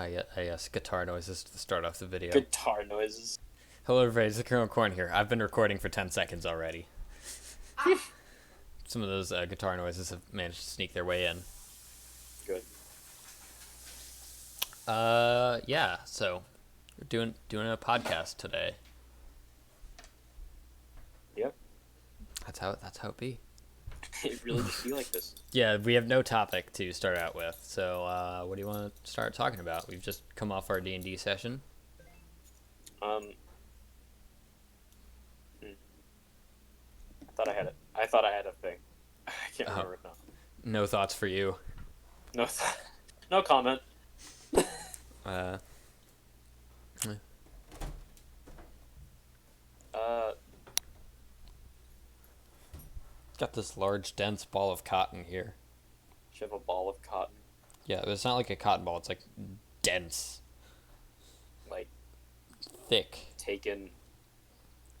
Yes, guitar noises to start off the video. Guitar noises. Hello, everybody. It's the Colonel Corn here. I've been recording for 10 seconds already. Some of those guitar noises have managed to sneak their way in. Good. Yeah. So we're doing a podcast today. Yep. That's how it be. It really just be like this. Yeah, we have no topic to start out with. So what do you want to start talking about? We've just come off our D&D session. I thought I had it. I thought I had a thing. I can't remember it now. No thoughts for you. No comment. Uh. Got this large, dense ball of cotton here. You have a ball of cotton. Yeah, but it's not like a cotton ball. It's like dense, Like thick. taken.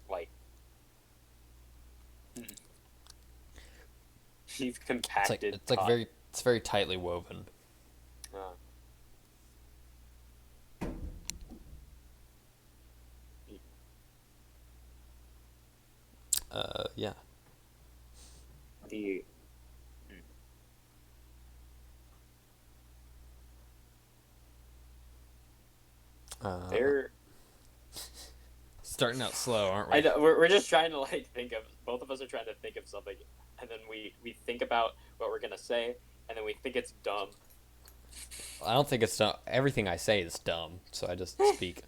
Like. You've compacted. It's like cotton. it's very tightly woven. Yeah. The. They're. Starting out slow, aren't we? I know, we're just trying to think of. Both of us are trying to think of something, and then we think about what we're gonna say, and then we think it's dumb. I don't think it's dumb. Everything I say is dumb, so I just speak.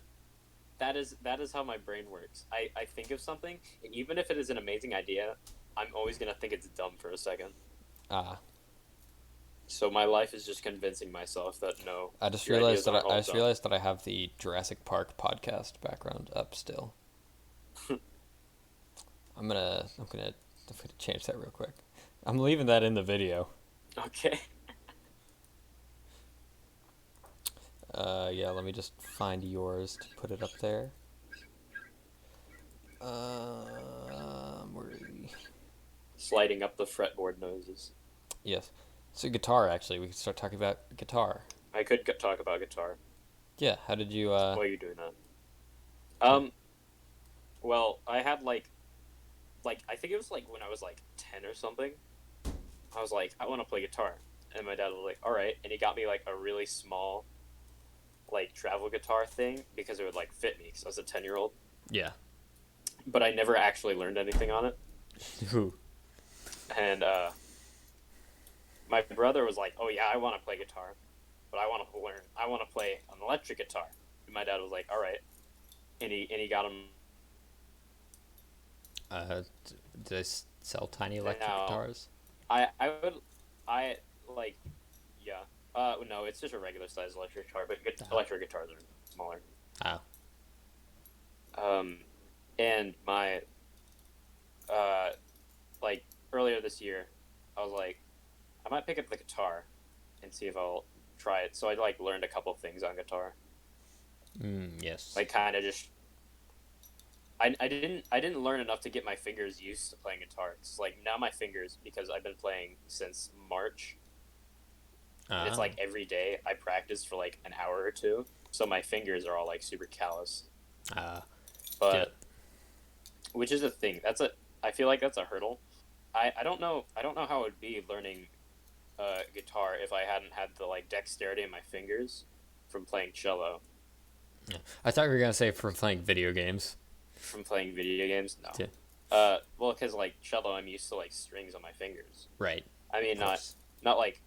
That is how my brain works. I think of something, and even if it is an amazing idea, I'm always gonna think it's dumb for a second. So my life is just convincing myself that no. I just your realized ideas that aren't I all just dumb. realized that I have the Jurassic Park podcast background up still. I'm gonna change that real quick. I'm leaving that in the video. Okay. Yeah, let me just find yours to put it up there. Where are we? Sliding up the fretboard noises. Yes. So guitar, actually, we could start talking about guitar. I could talk about guitar. Yeah, how did you, Why are you doing that? Well, I had I think it was when I was 10 or something. I was like, I want to play guitar, and my dad was like, all right, and he got me a really small travel guitar thing because it would fit me because I was a 10-year-old. Yeah. But I never actually learned anything on it. Who? And my brother was like, oh yeah, I want to play guitar, but I want to play an electric guitar. And my dad was like, all right, and he got him. Do they sell tiny electric guitars? Yeah. No, it's just a regular size electric guitar, but electric guitars are smaller. And my, earlier this year, I was like, I might pick up the guitar and see if I'll try it. So I learned a couple things on guitar. Yes. Kind of just. I didn't learn enough to get my fingers used to playing guitar. It's now my fingers, because I've been playing since March. And it's every day I practice for an hour or two, so my fingers are all super callous. But which is a thing. I feel like that's a hurdle. I don't know how it would be learning guitar if I hadn't had the dexterity in my fingers from playing cello. Yeah. I thought you were gonna say from playing video games. From playing video games, no. Yeah. Well, because cello, I'm used to strings on my fingers. Right. I mean, not like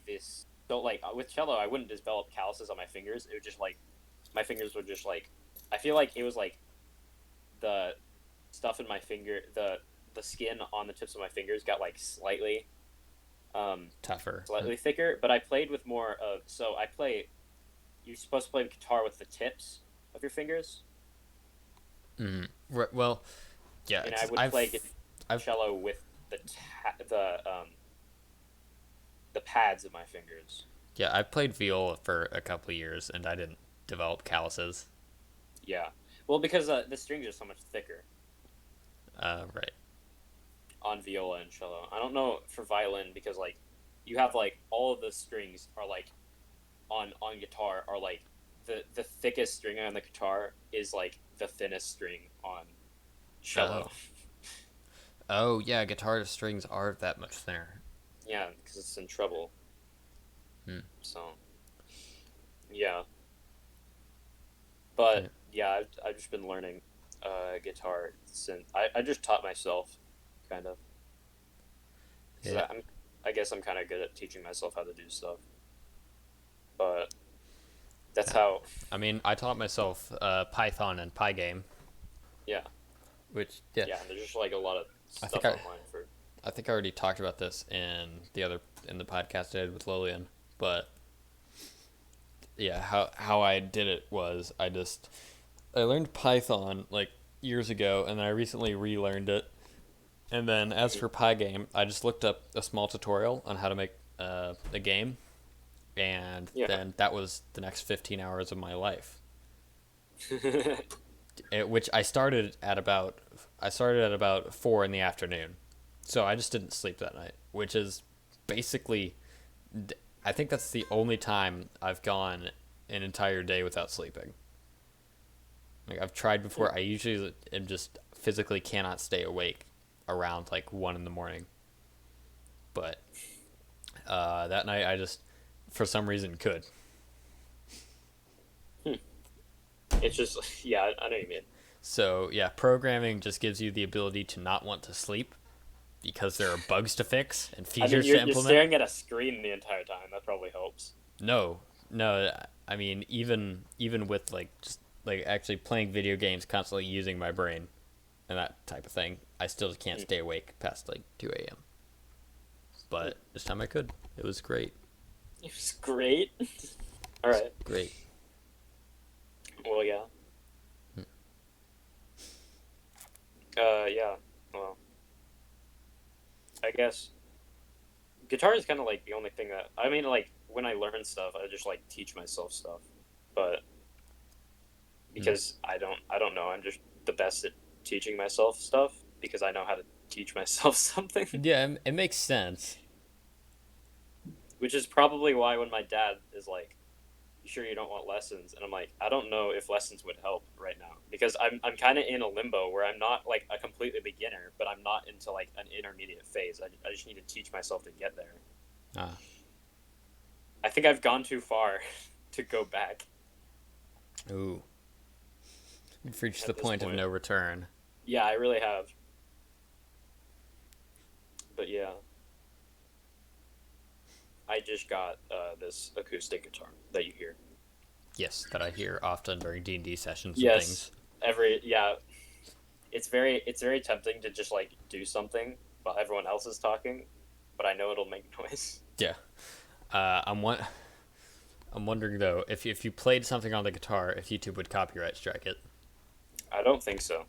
this. So with cello, I wouldn't develop calluses on my fingers. It would just my fingers would just I feel like it was the stuff in my finger, the skin on the tips of my fingers got slightly tougher, slightly thicker. But I played with more of. So I play. You're supposed to play the guitar with the tips of your fingers. Right, well, yeah. And I would play cello with the pads of my fingers. Yeah, I played viola for a couple of years, and I didn't develop calluses. Yeah, well, because the strings are so much thicker. Right. On viola and cello, I don't know for violin because you have all of the strings are on guitar are the thickest string on the guitar is like the thinnest string on cello. Oh. Oh, yeah, guitar strings are that much thinner. Yeah, because it's in treble. Hmm. So yeah, Yeah. but yeah, I've just been learning guitar since I just taught myself, kind of. Because Yeah. I guess I'm kind of good at teaching myself how to do stuff. But that's Yeah. how. I mean, I taught myself Python and Pygame, Yeah, which yeah, yeah. And there's just like a lot of I think stuff I online for. I think I already talked about this in the podcast I did with Lillian, but yeah, how I did it was I learned Python like years ago, and then I recently relearned it. And then as Mhm. for Pygame, I just looked up a small tutorial on how to make a game, and Yeah. then that was the next 15 hours of my life. Which I started at about 4 in the afternoon, so I just didn't sleep that night, which is basically, I think that's the only time I've gone an entire day without sleeping. Like I've tried before, I usually am just physically cannot stay awake around like 1 in the morning, but that night I just for some reason could. It's just yeah, I know what you mean. So yeah, programming just gives you the ability to not want to sleep because there are bugs to fix and I mean, features to you're implement. staring at a screen the entire time. That probably helps. No, no. I mean, even with like just like actually playing video games, constantly using my brain and that type of thing, I still can't Mm. stay awake past like 2 a.m. But this time I could. It was great. It was great. All It's right. great. Well, yeah. Yeah. Well, I guess guitar is kind of like the only thing that I mean. Like when I learn stuff, I just like teach myself stuff. But Mm. because I don't know. I'm just the best at teaching myself stuff because I know how to teach myself something. Yeah, it makes sense. Which is probably why when my dad is like, "You sure you don't want lessons?" and I'm like, "I don't know if lessons would help right now because I'm kind of in a limbo where I'm not like a completely beginner, but I'm not into like an intermediate phase. I just need to teach myself to get there. Ah, I think I've gone too far to go back ooh, you've reached the at this point of point. no return. Yeah, I really have. But yeah, I just got this acoustic guitar that you hear. Yes, that I hear often during D&D sessions and Yes, things. yeah. It's very tempting to just like do something while everyone else is talking, but I know it'll make noise. Yeah. Uh, I'm one. I'm wondering though if you played something on the guitar, if YouTube would copyright strike it. I don't think so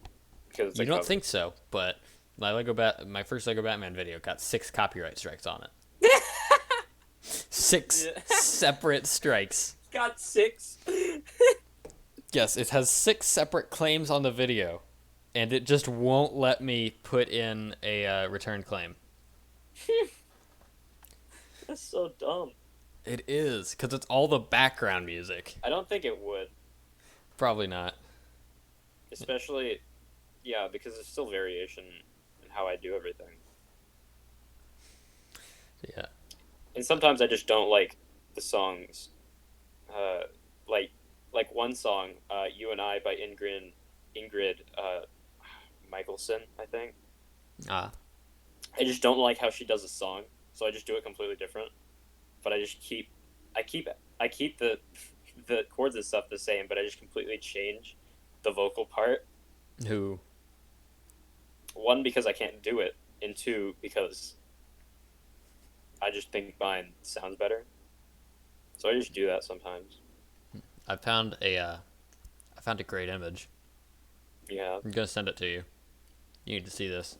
because it's a You don't cover. think so, but my first Lego Batman video got 6 copyright strikes on it. Six Yeah. separate strikes. Got six. Yes, it has 6 separate claims on the video, and it just won't let me put in a return claim. That's so dumb. It is because it's all the background music. I don't think it would, Probably not. especially yeah, because there's still variation in how I do everything. Yeah. And sometimes I just don't like the songs. Uh, like one song, "You and I" by Ingrid Michaelson, I think. Ah. I just don't like how she does a song, so I just do it completely different. But I keep, I keep the chords and stuff the same, but I just completely change the vocal part. Who? One because I can't do it, and two because I just think mine sounds better. So I just do that sometimes. I found a great image. Yeah. I'm gonna send it to you. You need to see this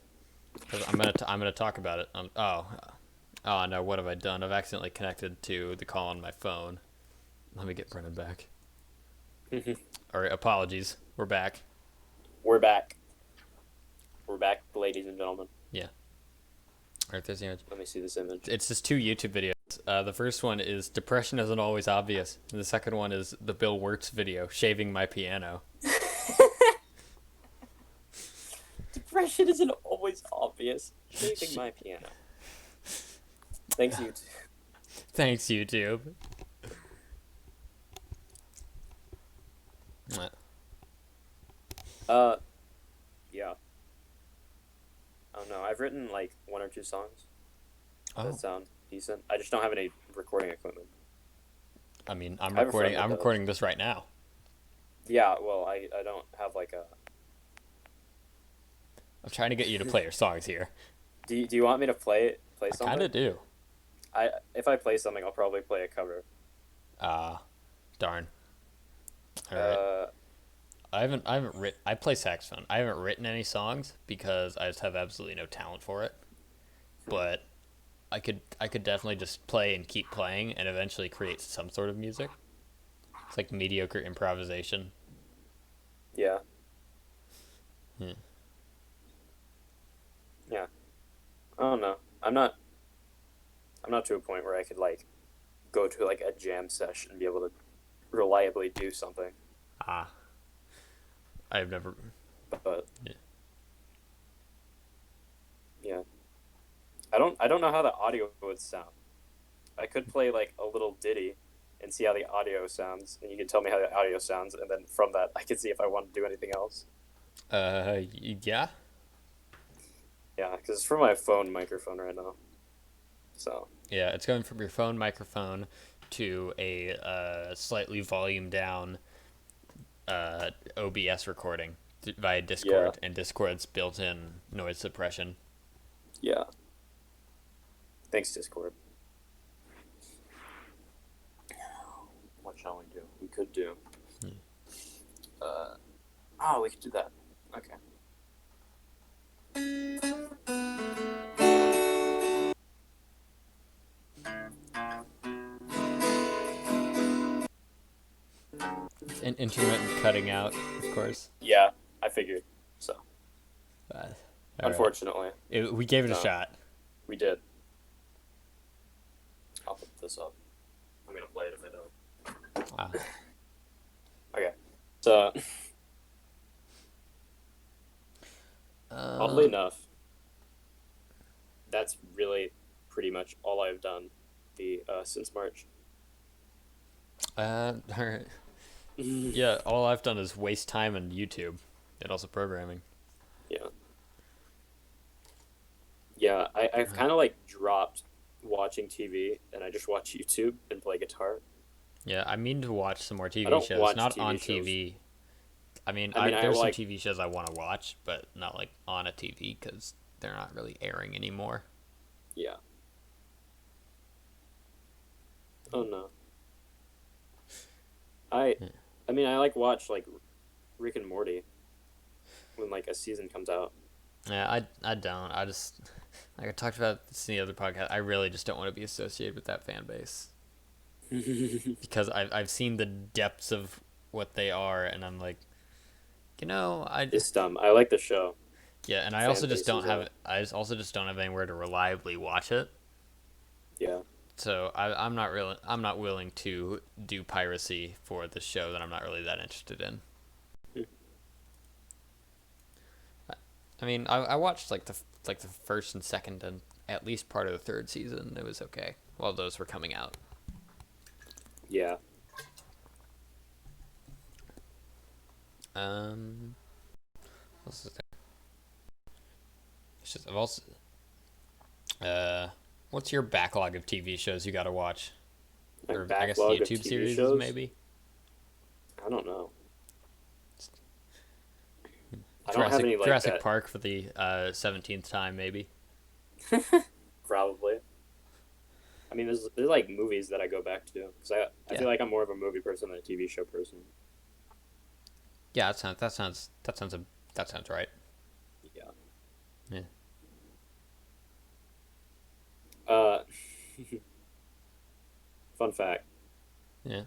because I'm gonna talk about it. Oh no! What have I done? I've accidentally connected to the call on my phone. Let me get Brennan back. All right, apologies. We're back. We're back. We're back, ladies and gentlemen. Yeah. Right, there's the image. Let me see this image. It's just two YouTube videos. The first one is "Depression Isn't Always Obvious," and the second one is the Bill Wirtz video, "Shaving My Piano." Depression isn't always obvious. Shaving my piano. Thanks, YouTube. Thanks, YouTube. Yeah. Oh no, I've written like one or two songs that sound decent. I just don't have any recording equipment. I mean, I'm I have a friend recording. that I'm does. recording this right now. Yeah, well, I don't have like a. I'm trying to get you to play your songs here. Do you want me to play I something? kind of do. If I play something, I'll probably play a cover. Darn. All right. I haven't written. I play saxophone. I haven't written any songs because I just have absolutely no talent for it. But I could definitely just play and keep playing and eventually create some sort of music. It's like mediocre improvisation. Yeah. Hmm. Yeah. I don't know. I'm not to a point where I could like go to like a jam session and be able to reliably do something. I've never. But Yeah. yeah. I don't know how the audio would sound. I could play like a little ditty and see how the audio sounds, and you can tell me how the audio sounds, and then from that I can see if I want to do anything else. Yeah. Yeah, because it's from my phone microphone right now. So. Yeah, it's going from your phone microphone to a slightly volume down OBS recording via Discord, and Discord's built-in noise suppression. Yeah. Thanks, Discord. What shall we do? We could do. We could do that. Okay. And intermittent cutting out, of course. Yeah, I figured. So. Right. Unfortunately. We gave it a shot. We did. I'll put this up. I'm going to play it if I don't. Okay. So. Oddly enough, that's really pretty much all I've done since March. All right. Yeah, all I've done is waste time on YouTube and also programming. Yeah. Yeah, I've kind of like dropped watching TV and I just watch YouTube and play guitar. Yeah, I mean to watch some more TV I don't shows, watch not TV on shows. TV. I mean, I there's some like- TV shows I want to watch, but not like on a TV because they're not really airing anymore. Yeah. Oh no. I mean, I like watch like Rick and Morty when like a season comes out. Yeah, I don't. I just, like I talked about this in the other podcast, I really just don't want to be associated with that fan base. Because I've seen the depths of what they are, and I'm like, It's dumb. I like the show. Yeah, and I also just don't have anywhere to reliably watch it. Yeah. So I'm not willing to do piracy for the show that I'm not really that interested in. I mean, I watched like the first and second and at least part of the third season. It was okay while those were coming out. Yeah. What's this? It's just I've also. What's your backlog of TV shows you got to watch? My Or I guess backlog of YouTube TV series shows? maybe. I don't know. I don't have any like Jurassic that. Park for the 17th time maybe. Probably. I mean, there's like movies that I go back to because I feel like I'm more of a movie person than a TV show person. Yeah, that sounds right. Yeah. Yeah. Fun fact. Yeah.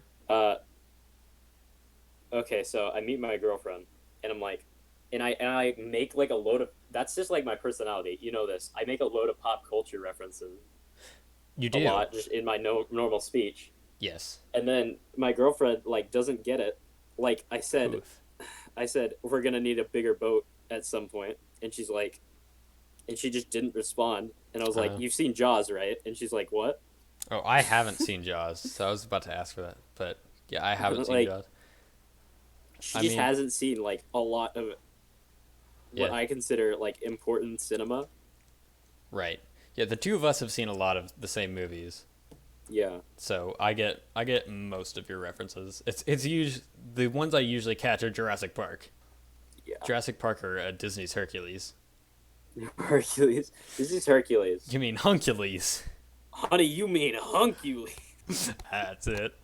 Okay, so I meet my girlfriend, and I'm like, and I make like a load of. That's just like my personality. You know this. I make a load of pop culture references You a do. lot just in my normal speech, Yes. and then my girlfriend like doesn't get it. Like Oof. I said we're gonna need a bigger boat at some point, and she's like, and she just didn't respond. And I was like, Uh, "You've seen Jaws, right?" And she's like, "What?" oh, I haven't seen Jaws, so I was about to ask for that, but yeah, I haven't seen Like Jaws. she I just mean, hasn't seen like a lot of what yeah, I consider like important cinema. right. Yeah, the two of us have seen a lot of the same movies, Yeah, so I get most of your references. It's usually the ones I usually catch are Jurassic Park. yeah. Jurassic Park or Disney's Hercules. Hercules. This is Hercules. You mean Huncules? Honey, you mean Huncules? That's it.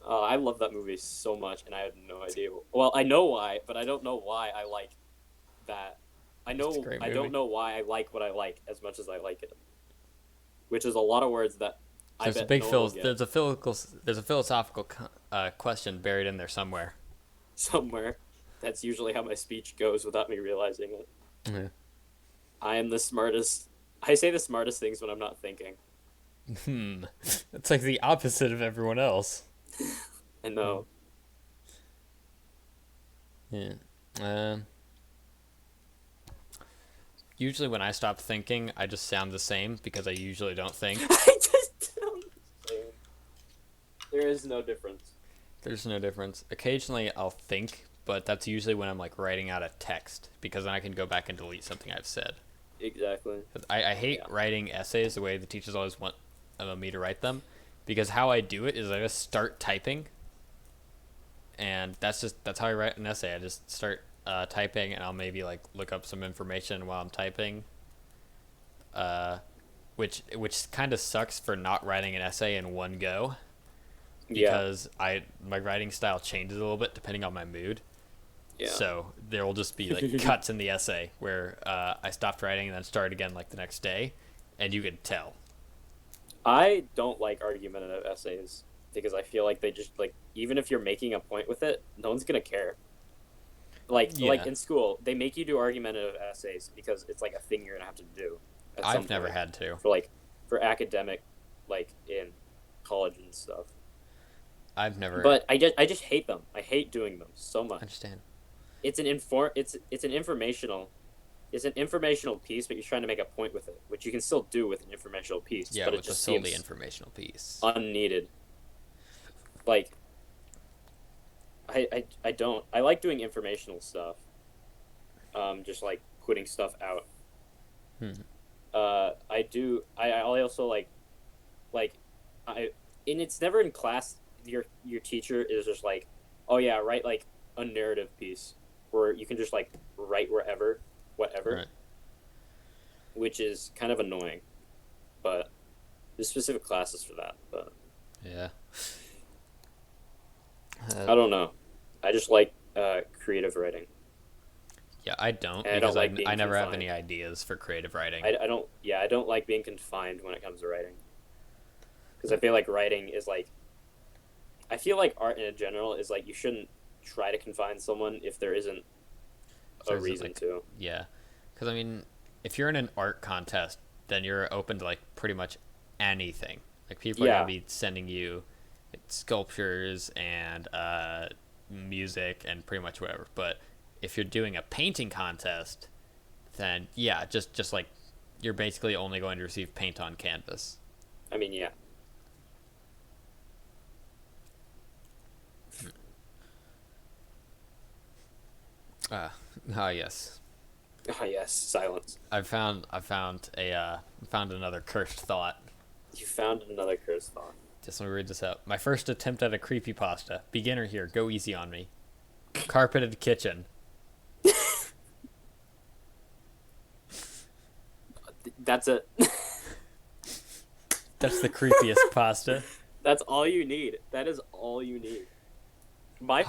I love that movie so much, and I have no idea. Well, I know why, but I don't know why I like that. It's a great I movie. don't know why I like what I like as much as I like it, which is a lot of words that I There's a bet big no one will get there's a philosophical question buried in there somewhere. somewhere. That's usually how my speech goes without me realizing it. Yeah. I am the smartest. I say the smartest things when I'm not thinking. Hmm. It's like the opposite of everyone else. I know. Yeah. Um. Usually, when I stop thinking, I just sound the same because I usually don't think. I just don't. There is no difference. There's no difference. Occasionally, I'll think, but that's usually when I'm like writing out a text because then I can go back and delete something I've said. Exactly. I hate Yeah. writing essays the way the teachers always want me to write them because how I do it is I just start typing and that's how I write an essay. I just start typing and I'll maybe like look up some information while I'm typing, uh, which kind of sucks for not writing an essay in one go Yeah. because my writing style changes a little bit depending on my mood. Yeah. So there will just be like cuts in the essay where I stopped writing and then started again like the next day, and you could tell. I don't like argumentative essays because I feel like they just like even if you're making a point with it, no one's gonna care. Like Yeah, in school, they make you do argumentative essays because it's like a thing you're gonna have to do at some I've never point had to. for like for academic like in college and stuff. I've never. But I just hate them. I hate doing them so much. Understand. It's an informational piece, but you're trying to make a point with it, which you can still do with an informational piece, Yeah, but it with the just solely seems informational piece. unneeded. Like I don't I like doing informational stuff. Just like putting stuff out. Hmm. I do I also like I and it's never in class. Your teacher is just like, oh yeah, write like a narrative piece where you can just like write wherever, whatever, Right. which is kind of annoying. But there's specific classes for that. But Yeah. I don't know. I just like creative writing, Yeah, I don't and I because don't like being I never have confined. any ideas for creative writing. I don't. Yeah, I don't like being confined when it comes to writing because I feel like writing is like. I feel like art in general is like you shouldn't try to confine someone if there isn't So a is it reason like, to. yeah, because I mean, if you're in an art contest, then you're open to like pretty much anything. Like people are gonna Yeah, be sending you like, sculptures and music and pretty much whatever. But if you're doing a painting contest, then yeah, just like you're basically only going to receive paint on canvas. I mean, yeah. Ah, ah, yes. Ah, yes, silence. I found another cursed thought. You found another curse thought. Just let me read this out. My first attempt at a creepypasta. Beginner here. Go easy on me. Carpeted kitchen. That's it. That's the creepiest pasta. That's all you need. That is all you need. I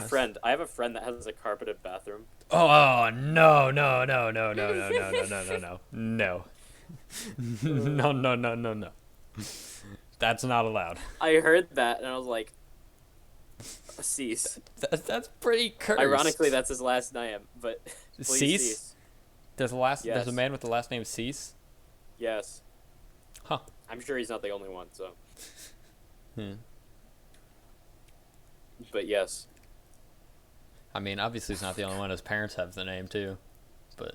have a friend that has a carpeted bathroom. Oh no no no no no no no no no no no no no no no no no. That's not allowed. I heard that and I was like, Cease. That's pretty cursed. Ironically, that's his last name, but please Cease? There's Yes. a man with the last name Cease? Yes. Huh. I'm sure he's not the only one, so. Hmm. But yes. I mean, obviously he's not the only one. His parents have the name too, but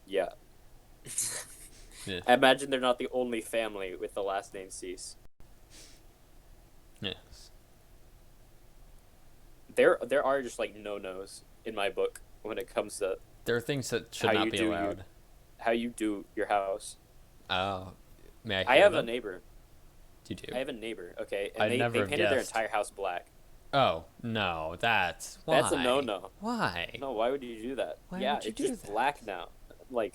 Yeah. yeah. I imagine they're not the only family with the last name Cease. Yes. There are just like no-nos in my book when it comes to There are things that should How not you be do allowed. how you do your house. Oh, may I I hear have a them? neighbor. You do. I have a neighbor, okay, I'd and never they have painted their guessed. entire house black. Oh no, that's why. That's a no-no. Why? No, why would you do that? Why yeah, would you it's do just that? black now. Like,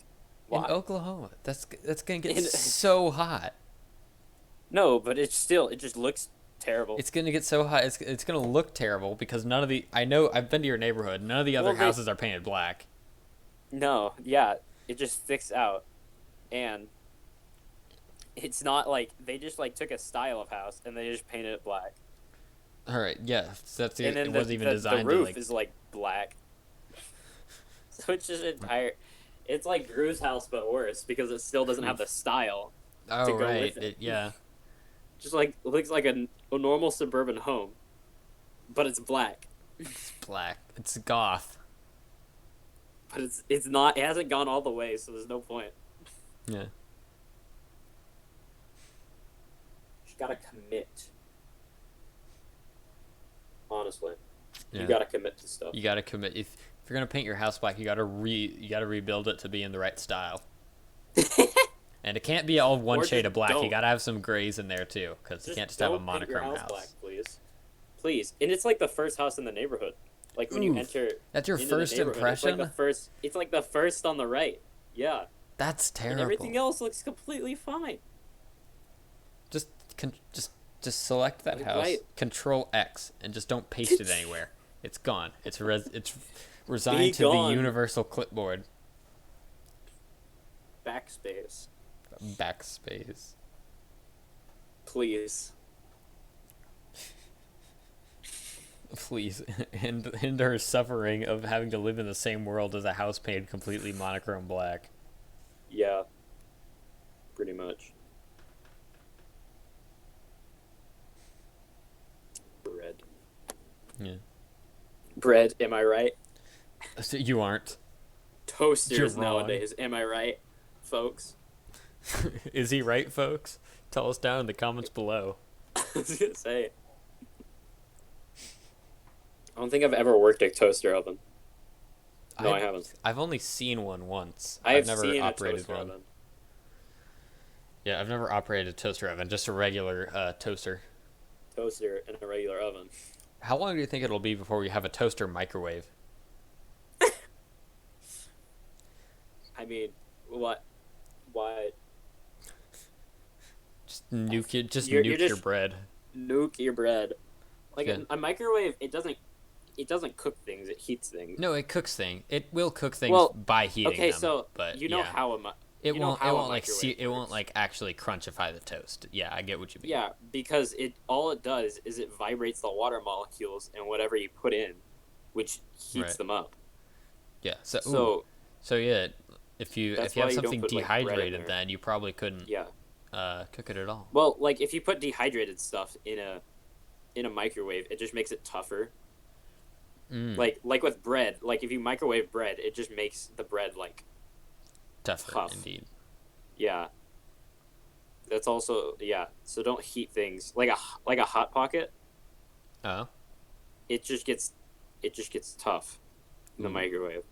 In why? Oklahoma, that's gonna get In- so hot. No, but it just looks terrible. It's gonna get so hot. It's gonna look terrible because none of the I know I've been to your neighborhood. None of the other Well, houses are painted black. No, yeah, it just sticks out, and it's not like they just like took a style of house and they just painted it black. All right, yeah, that's And then it. Wasn't even the designed roof to like. is like black, so it's just entire. It's like Drew's house but worse because it still doesn't have the style. Oh to go right, with it. yeah. Just like looks like a normal suburban home, but it's black. It's black. It's goth. But it's not. It hasn't gone all the way, so there's no point. Yeah. You gotta commit. Honestly, Yeah. you gotta commit to stuff. You gotta commit. If you're gonna paint your house black, you gotta rebuild it to be in the right style. And it can't be all one Or shade just of black. You don't. gotta have some grays in there too, because you can't just have a don't paint your monochrome house black, house. please. Please, and it's like the first house in the neighborhood. Like when you Oof. enter. That's your into the first neighborhood, impression? It's like the first. It's like the first on the right. Yeah, That's and terrible. everything else looks completely fine. Just select that Like, house, right. Control X, and just don't paste it anywhere. It's gone. It's resigned Be to gone. the universal clipboard. Backspace, Backspace. please. Please, end her suffering of having to live in the same world as a house painted completely monochrome black. Yeah, pretty much. Bread. Yeah. Bread, am I right? So you aren't. Toasters You're wrong. nowadays, am I right, folks? Is he right, folks? Tell us down in the comments below. I was gonna say. I don't think I've ever worked a toaster oven. No, I haven't. I've only seen one once. I've never seen a operated toaster one. oven. Yeah, I've never operated a toaster oven, just a regular toaster. Toaster and a regular oven. How long do you think it'll be before we have a toaster microwave? I mean, what? Why? Just nuke it. Just You're nuke just- your bread. Nuke your bread. Like Yeah. a microwave, it doesn't cook things; it heats things. No, it cooks things. It will cook things Well, by heating okay, them. so but you know yeah. how It you know won't. how It a won't like microwave it won't works. like actually crunchify the toast. Yeah, I get what you mean. Yeah, because all it does is it vibrates the water molecules and whatever you put in, which heats Right. them up. Yeah. So So yeah, if you That's have why you don't something put, like, bread in dehydrated, there. then you probably couldn't yeah, cook it at all. well, like if you put dehydrated stuff in a microwave, it just makes it tougher. Mm, Like with bread, like if you microwave bread, it just makes the bread like tougher tough. indeed. yeah. That's also So don't heat things like a hot pocket. Oh. It just gets tough in the Mm. microwave.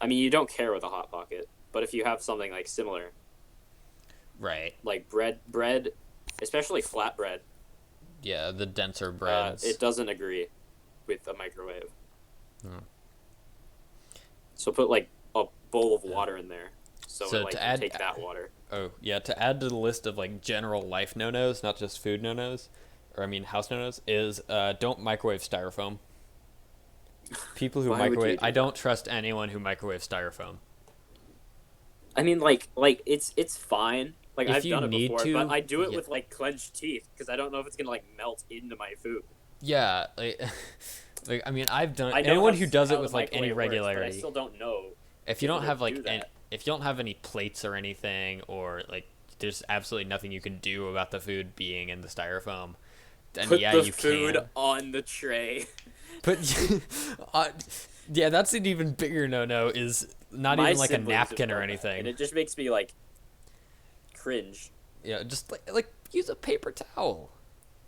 I mean, you don't care with a hot pocket, but if you have something like similar, Right. like bread, especially flatbread, Yeah, the denser breads. it doesn't agree with a microwave. Hmm. So put like a bowl of water in there, so So it like to can add- take that water. Oh, yeah, to add to the list of like general life no-nos, not just food no-nos, or I mean house no-nos, is don't microwave styrofoam. People who Why would you microwave do I don't trust anyone who microwaves styrofoam. I mean, like it's fine. Like If I've you done it need before, to, but I do it yeah. with like clenched teeth because I don't know if it's gonna like melt into my food. Yeah, like, like I mean, I've done I know anyone who does it how the with like any microwave works, but I regularity. still don't know If you if don't it'll have do like that. if you don't have any plates or anything, or like there's absolutely nothing you can do about the food being in the styrofoam, then Put yeah, the you food can. on the tray. But uh, yeah, that's an even bigger no-no. Is not My even like a siblings have napkin or done that, and anything. it just makes me like cringe. Yeah, just like use a paper towel.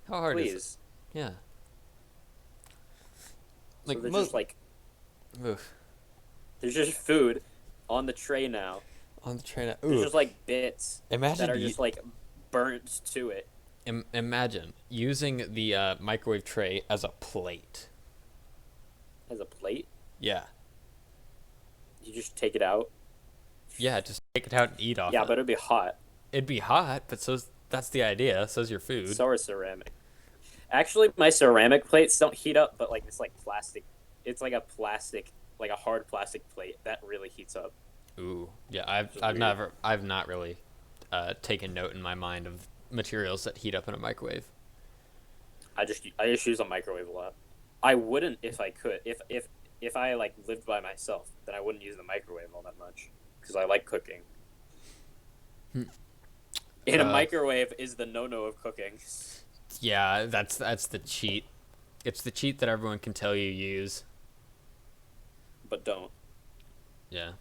How hard is it? Please. Yeah, So like they're just like there's just food on the tray now. on the train. There's Ooh, just like bits that imagine are just like burnt to it imagine using the microwave tray as a plate. as a plate. Yeah, You just take it out. yeah, just take it out and eat off Yeah, it. but it'd be hot. It'd be hot, but that's the idea. So's your food. So are ceramic. Actually, my ceramic plates don't heat up, but like it's like plastic. It's like a plastic, like a hard plastic plate that really heats up. Ooh, yeah. Which is weird. I've not really taken note in my mind of materials that heat up in a microwave. I just use a microwave a lot. I wouldn't if I could. If I like lived by myself, then I wouldn't use the microwave all that much because I like cooking. Hmm. In a Uh, microwave is the no-no of cooking, yeah, that's the cheat. It's the cheat that everyone can tell you use. but don't. Yeah.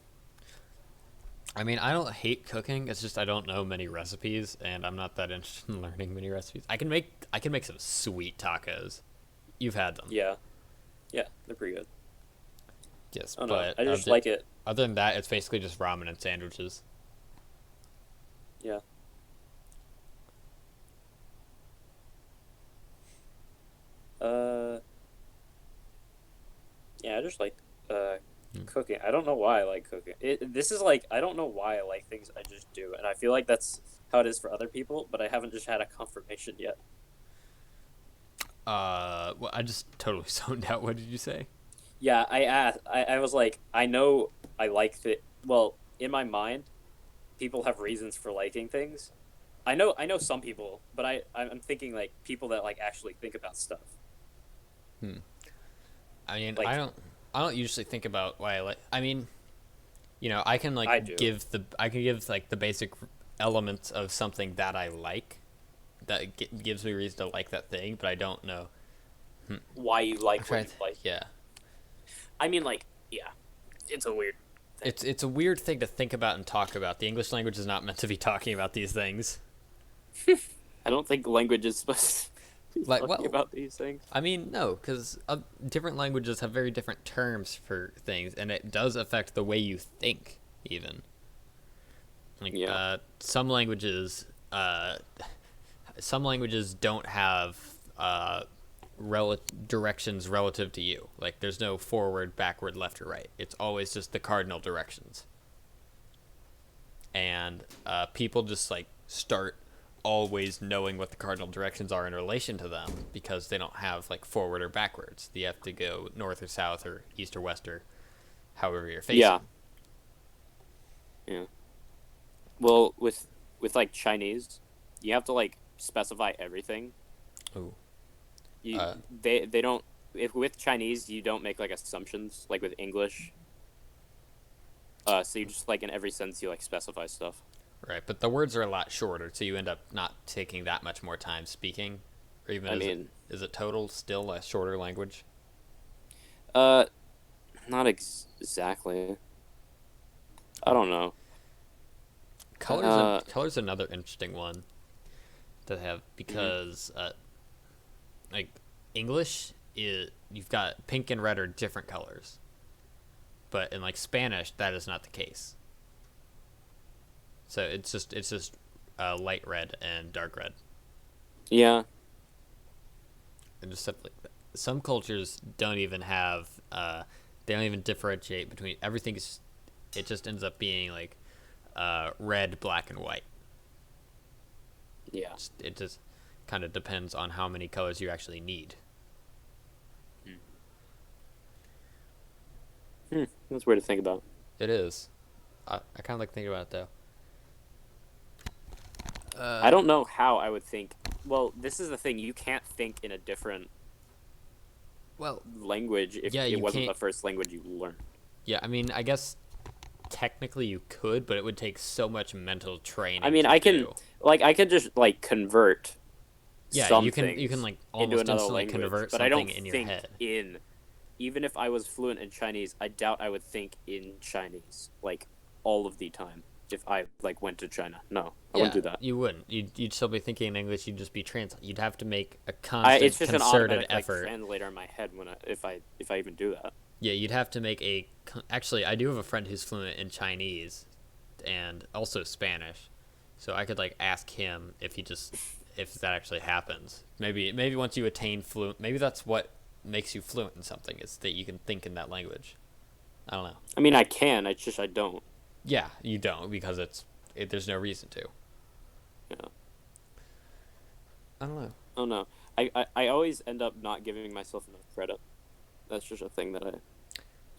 I mean, I don't hate cooking. It's just I don't know many recipes, and I'm not that interested in learning many recipes. I can make some sweet tacos. You've had them, Yeah, yeah, they're pretty good. yes, Oh no, but I just like it. other than that, it's basically just ramen and sandwiches. Yeah. Uh, yeah, I just like Hmm. cooking. I don't know why I like cooking. This is like I don't know why I like things I just do, and I feel like that's how it is for other people, but I haven't just had a confirmation yet. Well, I just totally zoned out. What did you say? Yeah, I asked. I was like, I know I like it. Well, in my mind, people have reasons for liking things. I know some people, but I'm thinking like people that like actually think about stuff. Hmm. I mean, Like I don't usually think about why I like. I mean, I can I do. I can give like the basic elements of something that I like that gives me reason to like that thing, but I don't know. Hmm. Why you I'm like what trying you to, like? yeah. I mean, like, yeah, it's a weird thing. It's a weird thing to think about and talk about. The English language is not meant to be talking about these things. I don't think language is supposed to be Like, talking well, about these things. I mean, no, because different languages have very different terms for things, and it does affect the way you think, even. Like, Yeah. some languages don't have directions relative to you. Like, there's no forward, backward, left, or right. It's always just the cardinal directions. And people just like start always knowing what the cardinal directions are in relation to them because they don't have like forward or backwards. They have to go north or south or east or west or however you're facing. Yeah. Yeah. Well, with like Chinese, you have to like specify everything. Ooh. You Uh, they don't if with Chinese you don't make like assumptions like with English. So you just like in every sentence you like specify stuff. right, but the words are a lot shorter, so you end up not taking that much more time speaking. Or even I mean, is it total still a shorter language? uh, not exactly. I don't know. Uh, Colors another interesting one to have mhm. because like English is you've got pink and red are different colors, but in like Spanish that is not the case. So it's just light red and dark red, Yeah, and just stuff like that. Some cultures don't even have they don't even differentiate between everything. It just ends up being like red, black, and white. yeah. It just kind of depends on how many colors you actually need. That's weird to think about. It is. I kind of like thinking about it though. I don't know how I would think. Well, this is the thing. You can't think in a different Well, language if yeah, it you wasn't can't. the first language you learned. Yeah, I mean, I guess technically you could, but it would take so much mental I training mean, to do. I could just like convert Yeah, some you can things like into almost another instantly language, convert but I something don't in your think head. in. Even if I was fluent in Chinese, I doubt I would think in Chinese like all of the time. If I like went to China, no, I wouldn't Yeah, do that. you wouldn't. You'd still be thinking in English. You'd just be translate. You'd have to make a It's constant just an concerted automatic like effort. translator in my head when if I even do that. Yeah, you'd have to make a. Actually, I do have a friend who's fluent in Chinese, and also Spanish, so I could like ask him if that actually happens. Maybe once you attain fluent, maybe that's what makes you fluent in something is that you can think in that language. I don't know. I mean, I can. It's just I don't. Yeah, you don't because there's no reason to. Yeah. I don't know. Oh no. I always end up not giving myself enough credit. That's just a thing that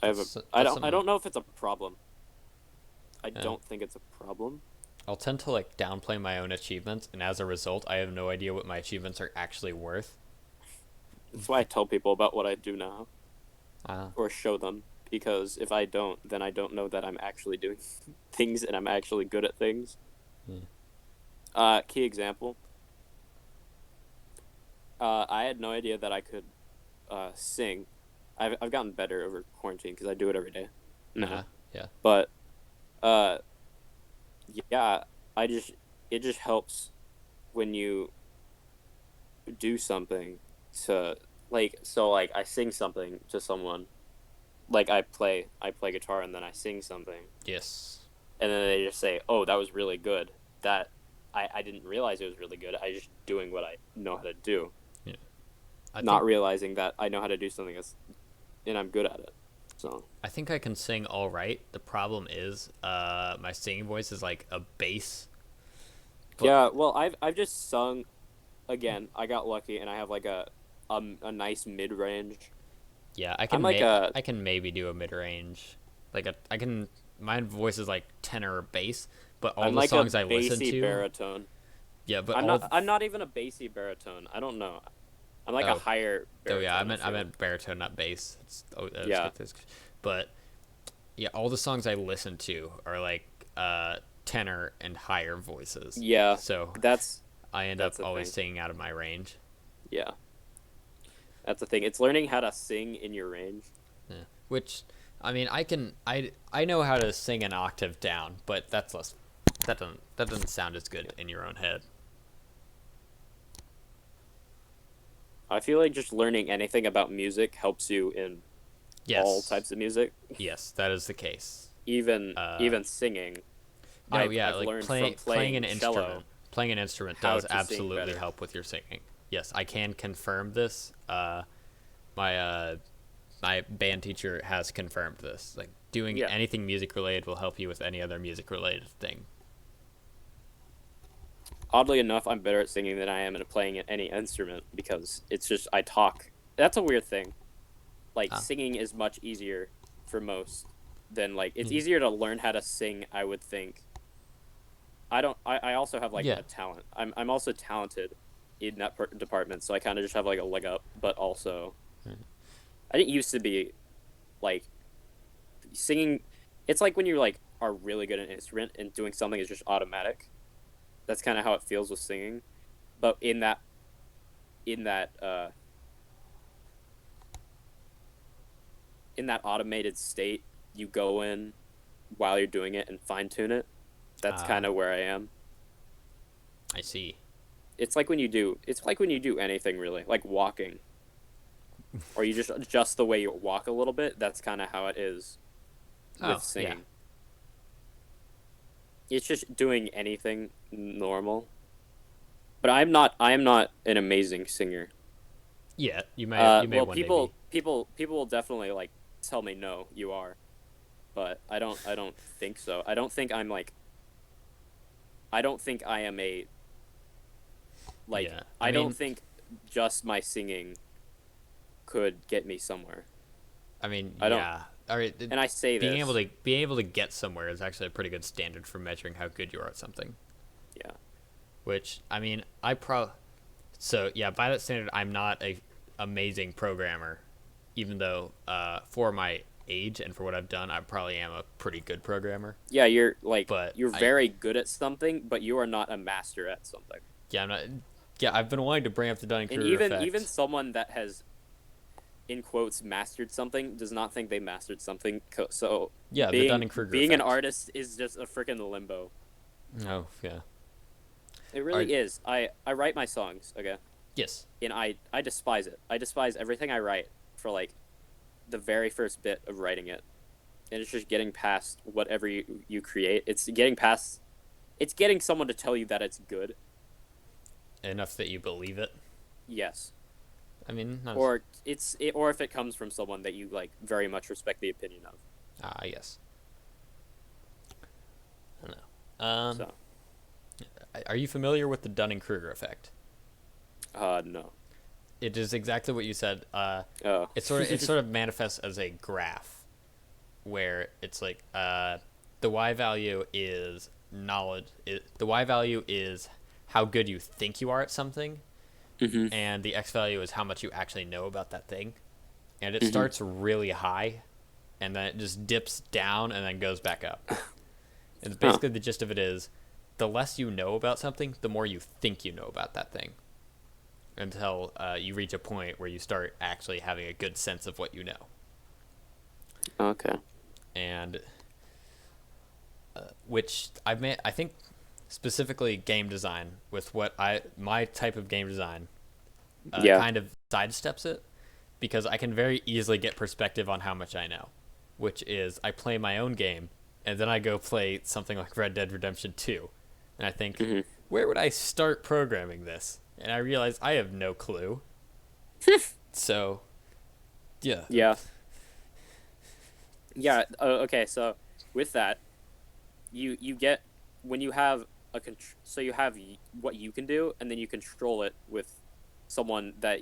I have a That's I something don't know if it's a problem. I Yeah. don't think it's a problem. I'll tend to like downplay my own achievements, and as a result, I have no idea what my achievements are actually worth. That's why I tell people about what I do now Uh, or show them because if I don't, then I don't know that I'm actually doing things and I'm actually good at things. Key example. I had no idea that I could sing. I've gotten better over quarantine because I do it every day. No, yeah. but uh, yeah, it just helps when you do something to like I sing something to someone like I play guitar and then I sing something Yes. and then they just say, "Oh, that was really good." That I didn't realize it was really good. I just doing what I know how to do, Yeah. not realizing that I know how to do something and I'm good at it. So I think I can sing all right. The problem is, my singing voice is like a bass. But, yeah, well, I've just sung. Again, I got lucky and I have like a nice mid range. Yeah, I I'm can like a I can maybe do a mid range, like I can. My voice is like tenor or bass, but all I'm the like a songs I listen bassy to, baritone. yeah, but I'm not even a bassy baritone. I don't know. I'm like a oh higher baritone. yeah, I feel. meant baritone, not bass. Yeah. But yeah, all the songs I listen to are like tenor and higher voices. Yeah. So That's I end up that's the always thing. singing out of my range. Yeah. That's the thing. It's learning how to sing in your range. Yeah. Which, I mean, I know how to sing an octave down, but that's less. That doesn't sound as good in your own head. I feel like just learning anything about music helps you in all Yes. types of music, Yes, that is the case. even singing. No, yeah, I've like learned from playing an playing cello instrument. Playing an instrument how does to sing absolutely better. help with your singing. Yes, I can confirm this. My my band teacher has confirmed this. Like doing Yeah. anything music related will help you with any other music related thing. Oddly enough, I'm better at singing than I am at playing any instrument because it's just I talk. That's a weird thing. Like Ah, singing is much easier for most than like it's yeah. easier to learn how to sing, I would think. I don't I also have like Yeah. a talent. I'm also talented in that department, so I kind of just have like a leg up, but also I didn't used to be like singing. It's like when you like are really good at an instrument and doing something is just automatic. That's kind of how it feels with singing, but in that uh, in that automated state, you go in while you're doing it and fine tune it. That's Ah, kind of where I am. I see. It's like when you do anything really, like walking, or you just adjust the way you walk a little bit. That's kind of how it is with Oh, yeah. singing. It's just doing anything normal. But I am not an amazing singer. Yeah, you may Well, one day be. people will definitely like tell me no, you are. But I don't think so. I don't think I am a like Yeah. I I don't mean, think just my singing could get me somewhere. I don't yeah. All right. and I say this. Being able to get somewhere is actually a pretty good standard for measuring how good you are at something. Yeah. Which I mean, so yeah, by that standard, I'm not a amazing programmer. even though for my age and for what I've done, I probably am a pretty good programmer. Yeah, you're like But you're I very good at something, but you are not a master at something. yeah I'm not yeah I've been wanting to bring up the Dunning And Kruger even effect. someone that has in quotes mastered something does not think they mastered something. So Yeah, the Dunning Kruger being an effect. artist is just a freaking limbo. Oh yeah. It Are really is. I write my songs, okay, yes. and I despise it. I despise everything I write for like the very first bit of writing it, and it's just getting past whatever you create. It's getting past. It's getting someone to tell you that it's good. Enough that you believe it. Yes, I mean, not as, or or if it comes from someone that you like very much respect the opinion of. yes. I don't know. So, Are you familiar with the Dunning Kruger effect? no. It is exactly what you said. Oh. It sort of manifests as a graph, where it's like the y value is knowledge. The y value is how good you think you are at something, Mm-hmm. and the x value is how much you actually know about that thing. And it Mm-hmm. starts really high, and then it just dips down and then goes back up. And Huh. basically the gist of it is, the less you know about something, the more you think you know about that thing, until you reach a point where you start actually having a good sense of what you know. Okay. And which I think specifically game design with my type of game design Yeah. kind of sidesteps it, because I can very easily get perspective on how much I know, which is I play my own game and then I go play something like Red Dead Redemption 2, and I think, Mm-hmm. where would I start programming this? And I realize I have no clue. So, yeah. Yeah. Yeah. Okay. So with that, you get when you have so you have what you can do, and then you control it with someone that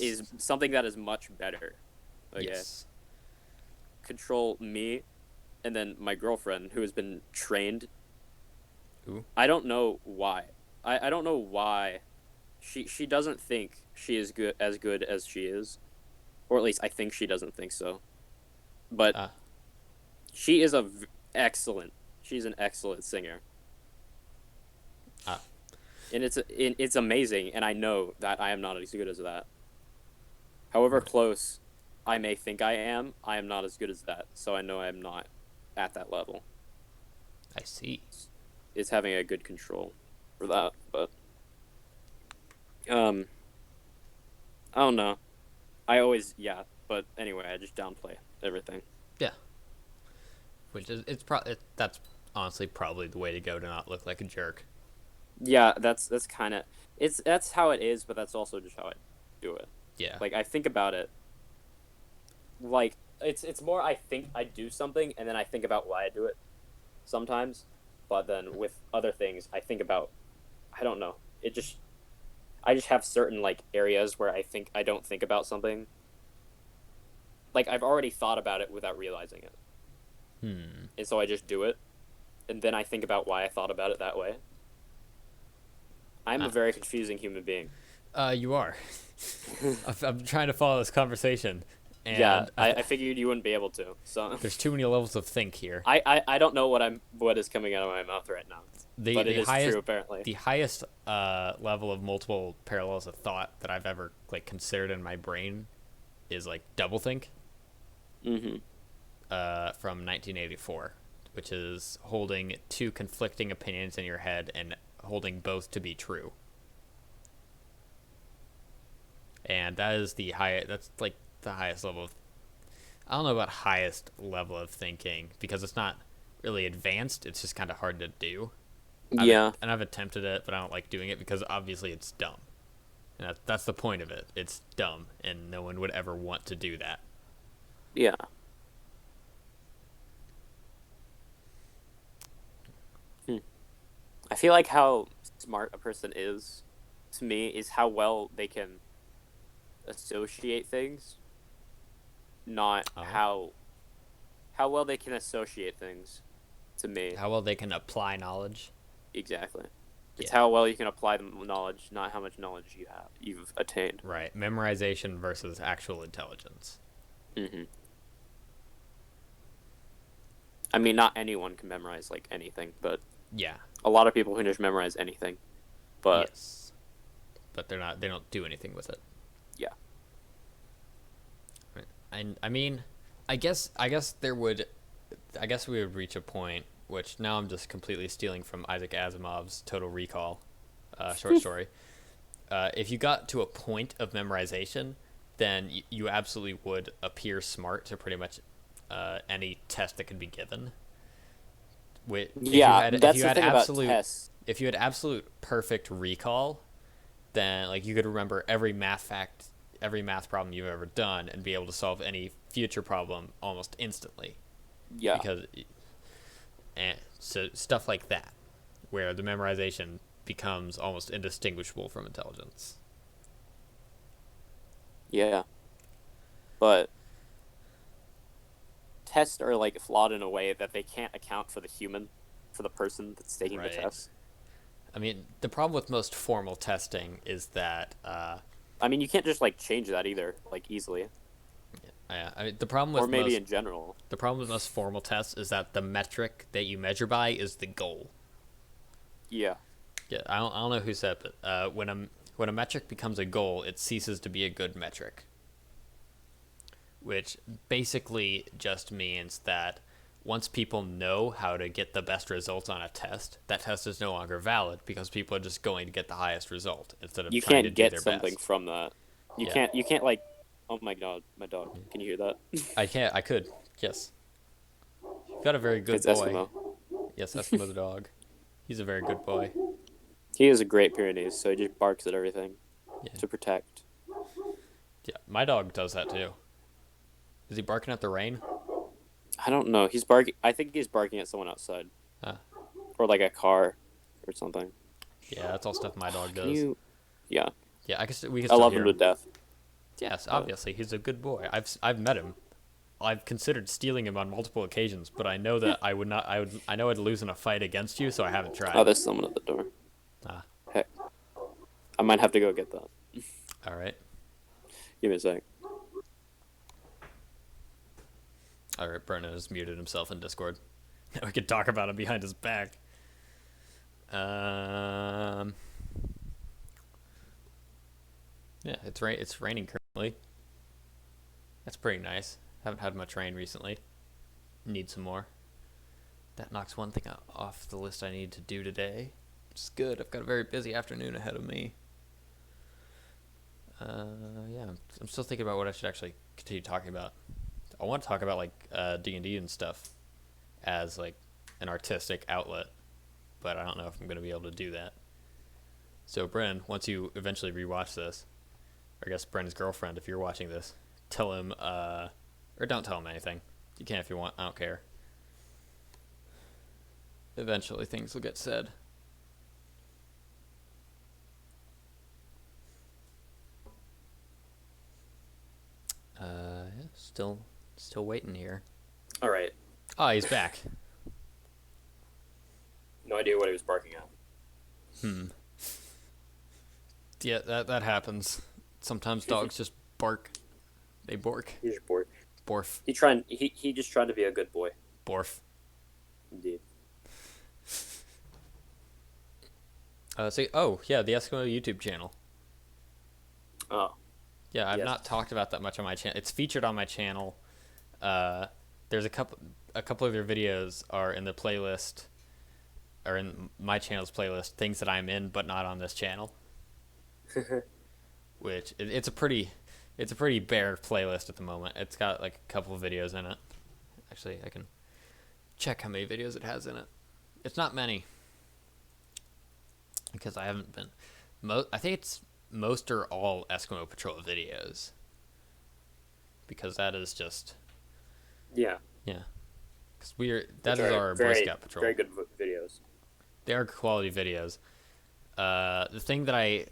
is something that is much better. Okay. yes. Control me, and then my girlfriend who has been trained. Ooh. I don't know why. I don't know why she doesn't think she is good as she is, or at least I think she doesn't think so. But Uh, she is excellent. She's an excellent singer, uh, and it's amazing. And I know that I am not as good as that. However right. close I may think I am not as good as that. So I know I am not at that level. I see. It's having a good control for that, but um, I don't know. I always but anyway, I just downplay everything. Yeah. Which is that's honestly probably the way to go to not look like a jerk. Yeah, that's kind of that's how it is, but that's also just how I do it. Yeah. Like I think about it, like it's more I think I do something and then I think about why I do it sometimes, but then with other things I think about I don't know. I just have certain like areas where I think I don't think about something. Like I've already thought about it without realizing it. Hmm. And so I just do it and then I think about why I thought about it that way. I'm a Ah. very confusing human being. You are. I'm trying to follow this conversation, Yeah, and I figured you wouldn't be able to. So there's too many levels of think here. I don't know what is coming out of my mouth right now, The but it the is highest true apparently. the highest level of multiple parallels of thought that I've ever like considered in my brain is like doublethink Mm-hmm. from 1984, which is holding two conflicting opinions in your head and holding both to be true. And that is that's like the highest level of, I don't know about highest level of thinking, because it's not really advanced, it's just kind of hard to do. Yeah, I've attempted it, but I don't like doing it because obviously it's dumb. And that's the point of it. It's dumb, and no one would ever want to do that. yeah. Hmm. I feel like how smart a person is, to me, is how well they can associate things, not Oh. how well they can associate things. To me, How well they can apply knowledge. exactly. It's Yeah. how well you can apply the knowledge, not how much knowledge you've attained. Right. Memorization versus actual intelligence. Mm-hmm. I mean, not anyone can memorize like anything, but Yeah. a lot of people can just memorize anything. But Yes. But they don't do anything with it. yeah, And I mean, I guess we would reach a point, which now I'm just completely stealing from Isaac Asimov's Total Recall short story. If you got to a point of memorization, then you absolutely would appear smart to pretty much any test that could be given. yeah, that's the thing about tests. If you had absolute perfect recall, then like you could remember every math problem you've ever done, and be able to solve any future problem almost instantly. Yeah, Because, and so stuff like that, where the memorization becomes almost indistinguishable from intelligence. yeah, but tests are like flawed in a way that they can't account for the person that's taking the Right. test. I mean, the problem with most formal testing is that I mean, you can't just like change that either, like easily, I mean, the problem with or maybe most in general. the problem with most formal tests is that the metric that you measure by is the goal. Yeah, Yeah, I don't know who said it, but when a metric becomes a goal, it ceases to be a good metric. Which basically just means that once people know how to get the best results on a test, that test is no longer valid because people are just going to get the highest result instead of you trying to can't do get their something best. from that. You Yeah. can't. You can't like. Oh my god, my dog! Can you hear that? I could. Yes. You've got a very good It's boy. Eskimo. Yes, Eskimo the dog. He's a very good boy. He is a Great Pyrenees, so he just barks at everything Yeah. to protect. Yeah, my dog does that too. Is he barking at the rain? I don't know. He's barking. I think he's barking at someone outside, Ah. or like a car, or something. Yeah, that's all stuff my dog Can does. you? Yeah, Yeah, we can I still love hear him to him. death. Yes, obviously he's a good boy. I've met him. I've considered stealing him on multiple occasions, but I know that I would not. I know I'd lose in a fight against you, so I haven't tried. Oh, there's someone at the door. Ah. Heck, I might have to go get that. All right. Give me a sec. All right. Brennan has muted himself in Discord. Now we can talk about him behind his back. Yeah, it's raining currently. That's pretty nice. Haven't had much rain recently. Need some more. That knocks one thing off the list I need to do today, which is good. I've got a very busy afternoon ahead of me. Yeah, I'm still thinking about what I should actually continue talking about. I want to talk about like D&D and stuff as like an artistic outlet, but I don't know if I'm going to be able to do that. So Bren, once you eventually rewatch this, or I guess Bren's girlfriend, if you're watching this, tell him, or don't tell him anything. You can if you want. I don't care. Eventually, things will get said. Yeah, still waiting here. All right. Oh, he's back. No idea what he was barking at. Yeah, that happens. Sometimes dogs just bark. They bork. He's just bored. Borf. He just tried to be a good boy. Borf. Indeed. Oh, yeah, the Eskimo YouTube channel. Oh. Yeah, I've Yes. not talked about that much on my channel. It's featured on my channel. There's a couple of your videos are in the playlist, or in my channel's playlist, things that I'm in but not on this channel. Which it's a pretty bare playlist at the moment. It's got like a couple of videos in it. Actually, I can check how many videos it has in it. It's not many, because I haven't been. I think it's most or all Eskimo Patrol videos, because that is just Yeah. because that is our Boy Scout Patrol. Very good videos. They are quality videos. The thing that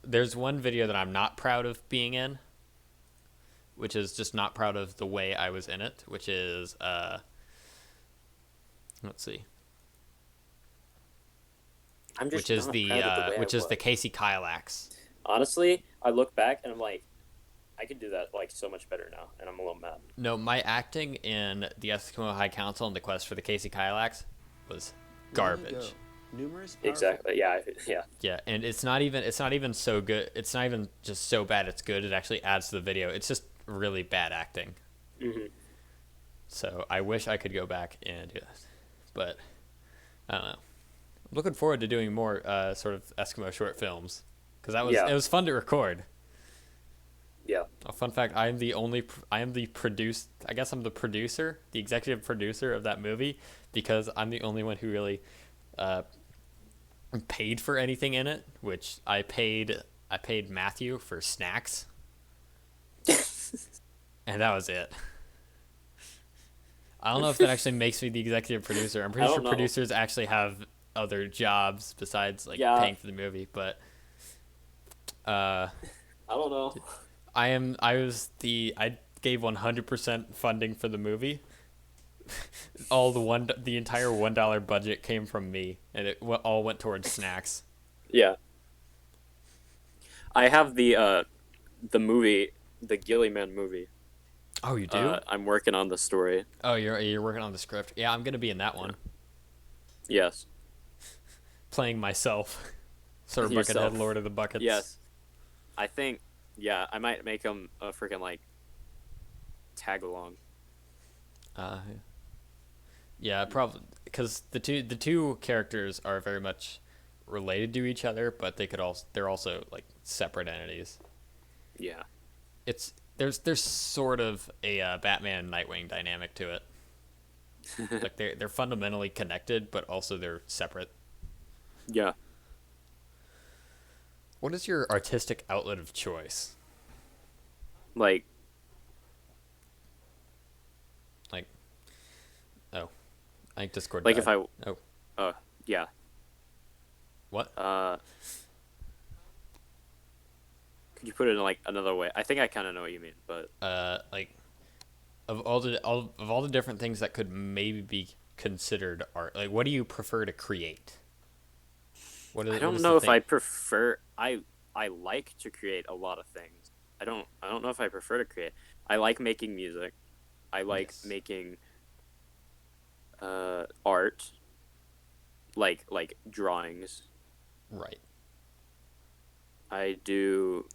there's one video that I'm not proud of being in, which is just not proud of the way I was in it, which is let's see. I'm which just is not proud of the way I the was. Casey Kylax. Honestly, I look back and I'm like, I could do that like so much better now, and I'm a little mad. No, my acting in the Eskimo High Council and the Quest for the Casey Kylax was Long ago, garbage. numerous powerful Exactly. Yeah. Yeah. Yeah, and it's not even so good. It's not even just so bad it's good. It actually adds to the video. It's just really bad acting. Hmm. So I wish I could go back and do that, but I don't know. I'm looking forward to doing more sort of Eskimo short films because Yeah. it was fun to record. Yeah. A fun fact: I am the produce. I guess I'm the producer, the executive producer of that movie, because I'm the only one who really paid for anything in it. Which I paid Matthew for snacks, and that was it. I don't know if that actually makes me the executive producer. I'm pretty I sure don't know. producers actually have other jobs besides like Yeah. paying for the movie, but uh, I don't know. I gave 100% funding for the movie. The entire $1 budget came from me, and it all went towards snacks. Yeah. I have the movie, the Gillyman movie. Oh, you do? I'm working on the story. Oh, you're working on the script. Yeah, I'm gonna be in that one, Yes. playing myself, Sir Yourself. Buckethead, Lord of the Buckets. Yes. I think. Yeah, I might make him a freaking like tag along. Uh, yeah, probably because the two characters are very much related to each other, but they're also like separate entities. Yeah. There's sort of a Batman and Nightwing dynamic to it. Like they're fundamentally connected, but also they're separate. Yeah. What is your artistic outlet of choice? Like. Like, oh, I think Discord. Like died. if I. Oh, Yeah. what? Could you put it in like another way? I think I kind of know what you mean, but Like, of all the different things that could maybe be considered art, like, what do you prefer to create? I don't know if I prefer. I like to create a lot of things. I don't know if I prefer to create. I like making music. I like Yes. making art, like drawings. Right. I do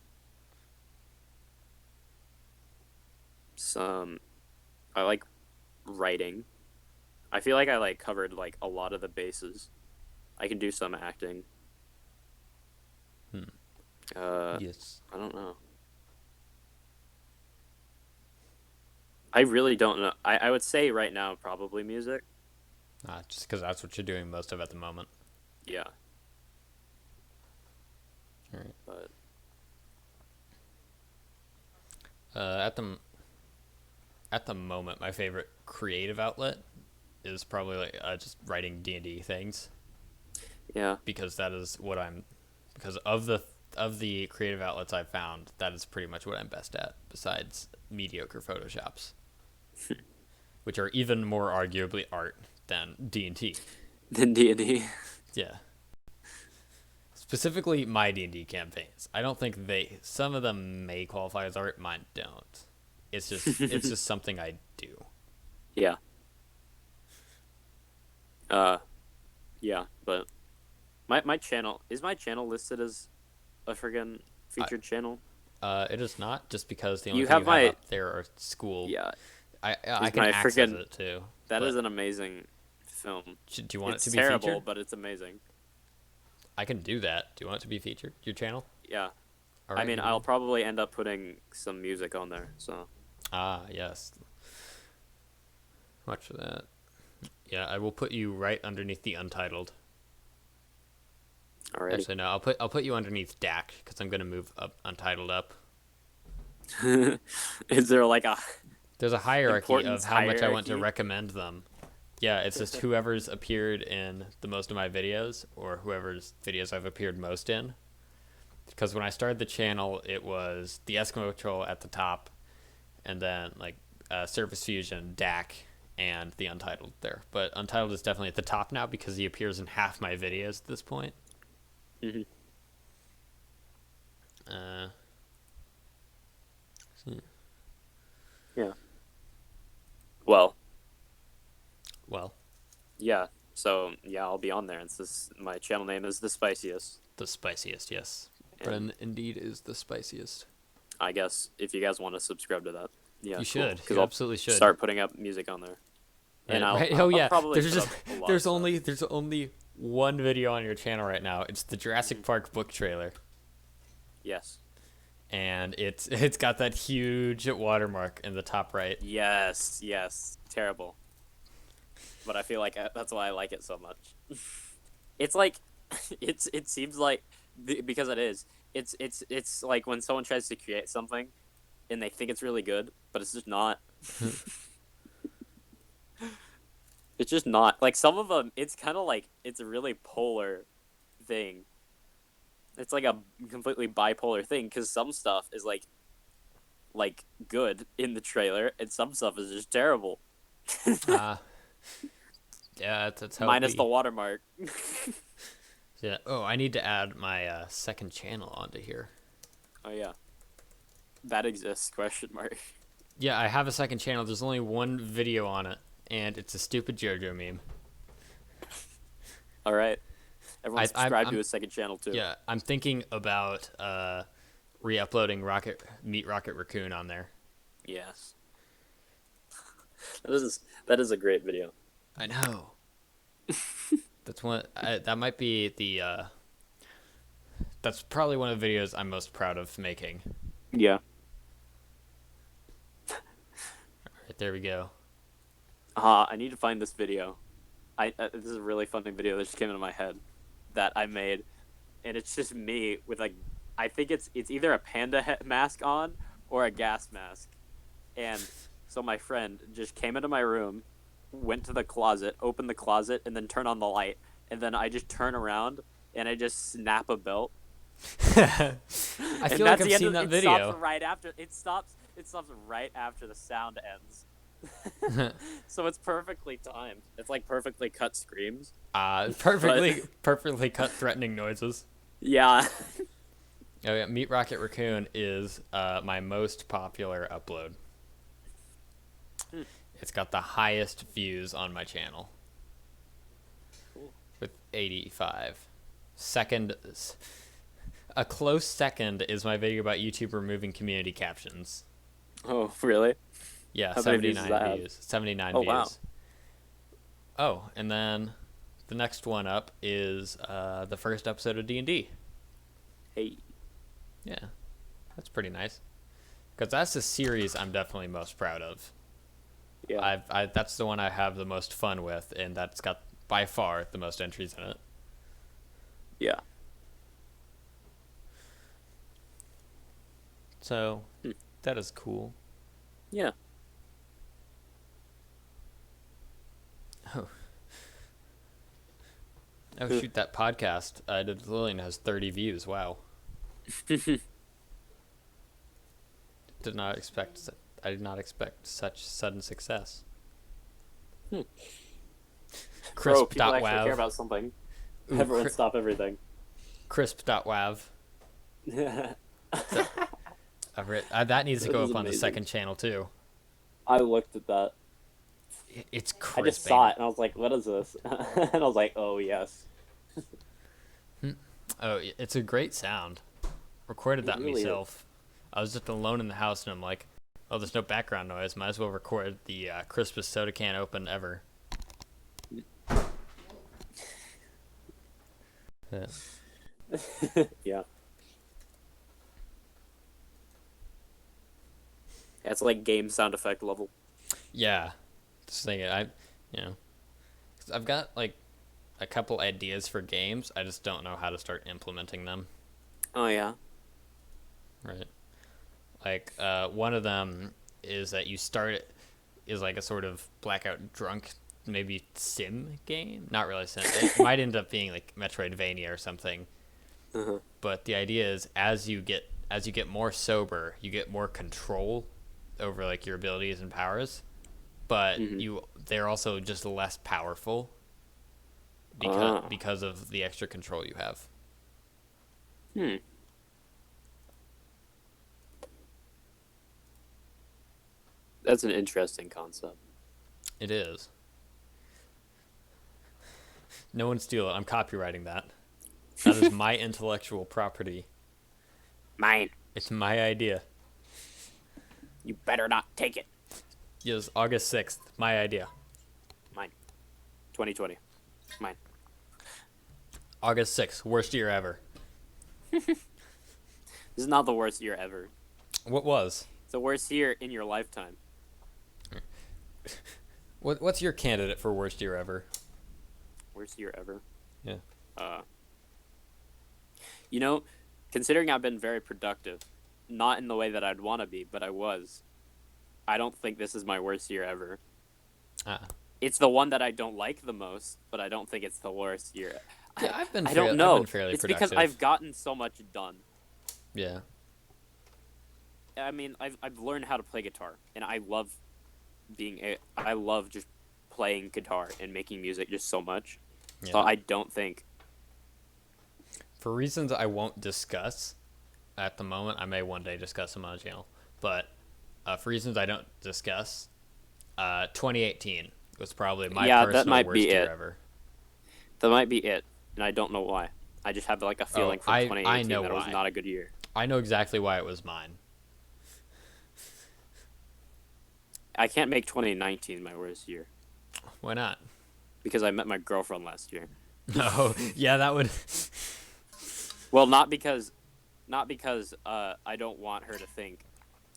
some. I like writing. I feel like I like covered like a lot of the bases. I can do some acting. Yes. I don't know. I really don't know. I would say right now probably music. Just because that's what you're doing most of at the moment. Yeah, All right. but At the moment, my favorite creative outlet is probably like just writing D&D things, yeah, because that is what I'm because of the creative outlets I've found, that is pretty much what I'm best at, besides mediocre photoshops, which are even more arguably art than D&T. then D&D. Yeah. Specifically my D&D campaigns. I don't think some of them may qualify as art, mine don't. It's just something I do. Yeah. Yeah, but my channel is my channel listed as a friggin' featured channel. It is not, just because the only You thing have you have my- up there are school. Yeah, I Is can my access friggin- it too. that but is an amazing film. do you want It's it to be terrible, featured? but it's amazing. I can do that. Do you want it to be featured? Your channel? Yeah. All I right, mean, good. I'll probably end up putting some music on there. So Yes. Much for that. Yeah, I will put you right underneath the Untitled. already. Actually, no, I'll put you underneath Dak, because I'm gonna move up Untitled up. Is there like a There's a hierarchy of Importance how much I want to hierarchy? recommend them. Yeah, it's just whoever's appeared in the most of my videos, or whoever's videos I've appeared most in. Because when I started the channel, it was the Eskimo Troll at the top, and then like Surface Fusion, Dak, and the Untitled there. But Untitled is definitely at the top now because he appears in half my videos at this point. Mm-hmm. Uh, Yeah. Well. well, Yeah. So yeah, I'll be on there. It's my channel name is the spiciest. the spiciest, yes. And Brennan indeed is the spiciest. I guess if you guys want to subscribe to that, yeah, You cool. should. Because You I'll absolutely should. start putting up music on there. And Right, right? I'll Oh yeah. probably There's put just up a lot there's of only stuff. there's only one video on your channel right now. It's the Jurassic Park book trailer, Yes. and it's got that huge watermark in the top right. Yes. Yes. Terrible. But I feel like that's why I like it so much. It's like, it seems like because it is. It's like when someone tries to create something, and they think it's really good, but it's just not. It's just not. Like some of them, it's kind of like it's a really polar thing. It's like a completely bipolar thing because some stuff is like good in the trailer, and some stuff is just terrible. Uh, yeah, that's how Minus it the be. watermark. Yeah. Oh, I need to add my second channel onto here. Oh yeah, that exists? Question mark. Yeah, I have a second channel. There's only one video on it, and it's a stupid JoJo meme. All right, everyone I'm subscribe to his second channel too. Yeah, I'm thinking about re-uploading Meet Rocket Raccoon on there. Yes. That is a great video. I know. That's one. That might be the. That's probably one of the videos I'm most proud of making. Yeah. All right, there we go. I need to find this video. This is a really funny video that just came into my head that I made, and it's just me with like, I think it's either a panda mask on or a gas mask, and so my friend just came into my room, went to the closet, opened the closet, and then turned on the light, and then I just turn around and I just snap a belt. I feel like I've seen that video. Stops right after it stops. It stops right after the sound ends. So it's perfectly timed. It's like perfectly cut screams. Perfectly cut threatening noises. Yeah. Oh yeah, Meet Rocket Raccoon is my most popular upload. It's got the highest views on my channel. Cool. With 85. A close second is my video about YouTube removing community captions. Oh, really? Yeah, How many views 79 does that have? views. 79 Oh, views. wow. Oh, and then the next one up is the first episode of D&D. Hey. Yeah, that's pretty nice. Because that's the series I'm definitely most proud of. Yeah. That's the one I have the most fun with, and that's got by far the most entries in it. Yeah. So that is cool. Yeah. Oh shoot, that podcast I did with Lillian has 30 views. Wow. I did not expect such sudden success. Bro, people actually Crisp.wav. care about something. Ooh, Everyone stop everything. Crisp.wav. That needs to That go is up on the amazing. second channel too. I looked at that. It's I crisp. just saw it and I was like, what is this? And I was like, oh, yes. Oh, it's a great sound. Recorded that really myself. I was just alone in the house and I'm like, oh, there's no background noise. Might as well record the crispest soda can open ever. Yeah. Yeah. It's like game sound effect level. Yeah. Just thinking, 'cause I've got like a couple ideas for games. I just don't know how to start implementing them. Oh, yeah. Right. Like one of them is that you start it is like a sort of blackout drunk maybe sim game. Not really sim. It might end up being like Metroidvania or something. Uh-huh. But the idea is as you get more sober, you get more control over like your abilities and powers. But they're also just less powerful because of the extra control you have. Hmm. That's an interesting concept. It is. No one steal it. I'm copywriting that. That is my intellectual property. Mine. It's my idea. You better not take it. Yes, August 6th. My idea. Mine. 2020. Mine. August 6th. Worst year ever. This is not the worst year ever. What was? It's the worst year in your lifetime. What's your candidate for worst year ever? Worst year ever. Yeah. You know, considering I've been very productive, not in the way that I'd want to be, but I was. I don't think this is my worst year ever. Ah. It's the one that I don't like the most, but I don't think it's the worst year. Yeah, I don't know. I've been fairly it's productive. because I've gotten so much done. Yeah. I mean, I've learned how to play guitar, and I love I love just playing guitar and making music just so much. Yeah. So I don't think. For reasons I won't discuss at the moment, I may one day discuss them on the channel, but for reasons I don't discuss, 2018 was probably my personal worst year ever. That might be it, and I don't know why. I just have like a feeling from 2018 I know that it why. was not a good year. I know exactly why it was mine. I can't make 2019 my worst year. Why not? Because I met my girlfriend last year. Oh, yeah, that would. Well, not because I don't want her to think.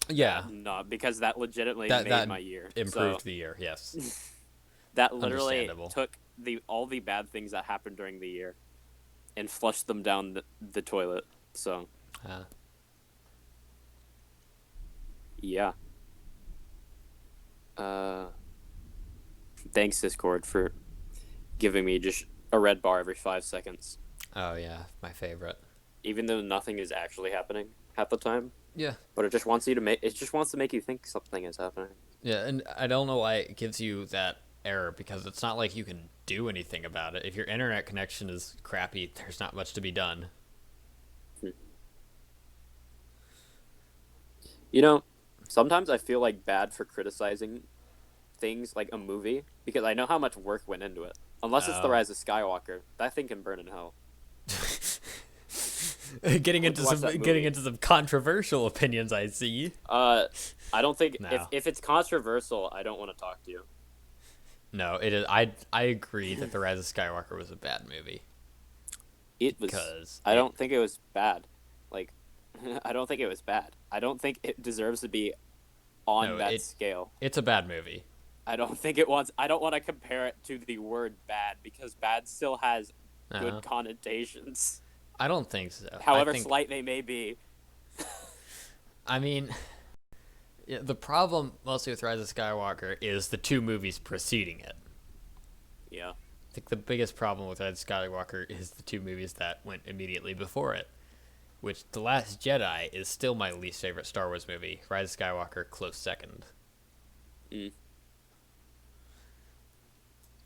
Yeah. No, because that legitimately that made my year. Improved the year, yes. That literally took all the bad things that happened during the year and flushed them down the toilet. So. Yeah. Thanks, Discord, for giving me just a red bar every 5 seconds. Oh yeah, my favorite. Even though nothing is actually happening half the time. Yeah. But it just wants to make you think something is happening. Yeah, and I don't know why it gives you that error, because it's not like you can do anything about it. If your internet connection is crappy, there's not much to be done. You know, sometimes I feel like bad for criticizing things like a movie because I know how much work went into it. Unless it's The Rise of Skywalker, that thing can burn in hell. Getting into some controversial opinions, I see. I don't think if it's controversial, I don't want to talk to you. No, it is. I agree that The Rise of Skywalker was a bad movie. It was. I don't think it was bad. Like, I don't think it was bad. I don't think it deserves to be on that scale. It's a bad movie. I don't think it was. I don't want to compare it to the word bad because bad still has good connotations. I don't think so. However slight they may be. I mean, the problem mostly with Rise of Skywalker is the two movies preceding it. Yeah. I think the biggest problem with Rise of Skywalker is the two movies that went immediately before it. Which, The Last Jedi is still my least favorite Star Wars movie. Rise of Skywalker, close second. Mm.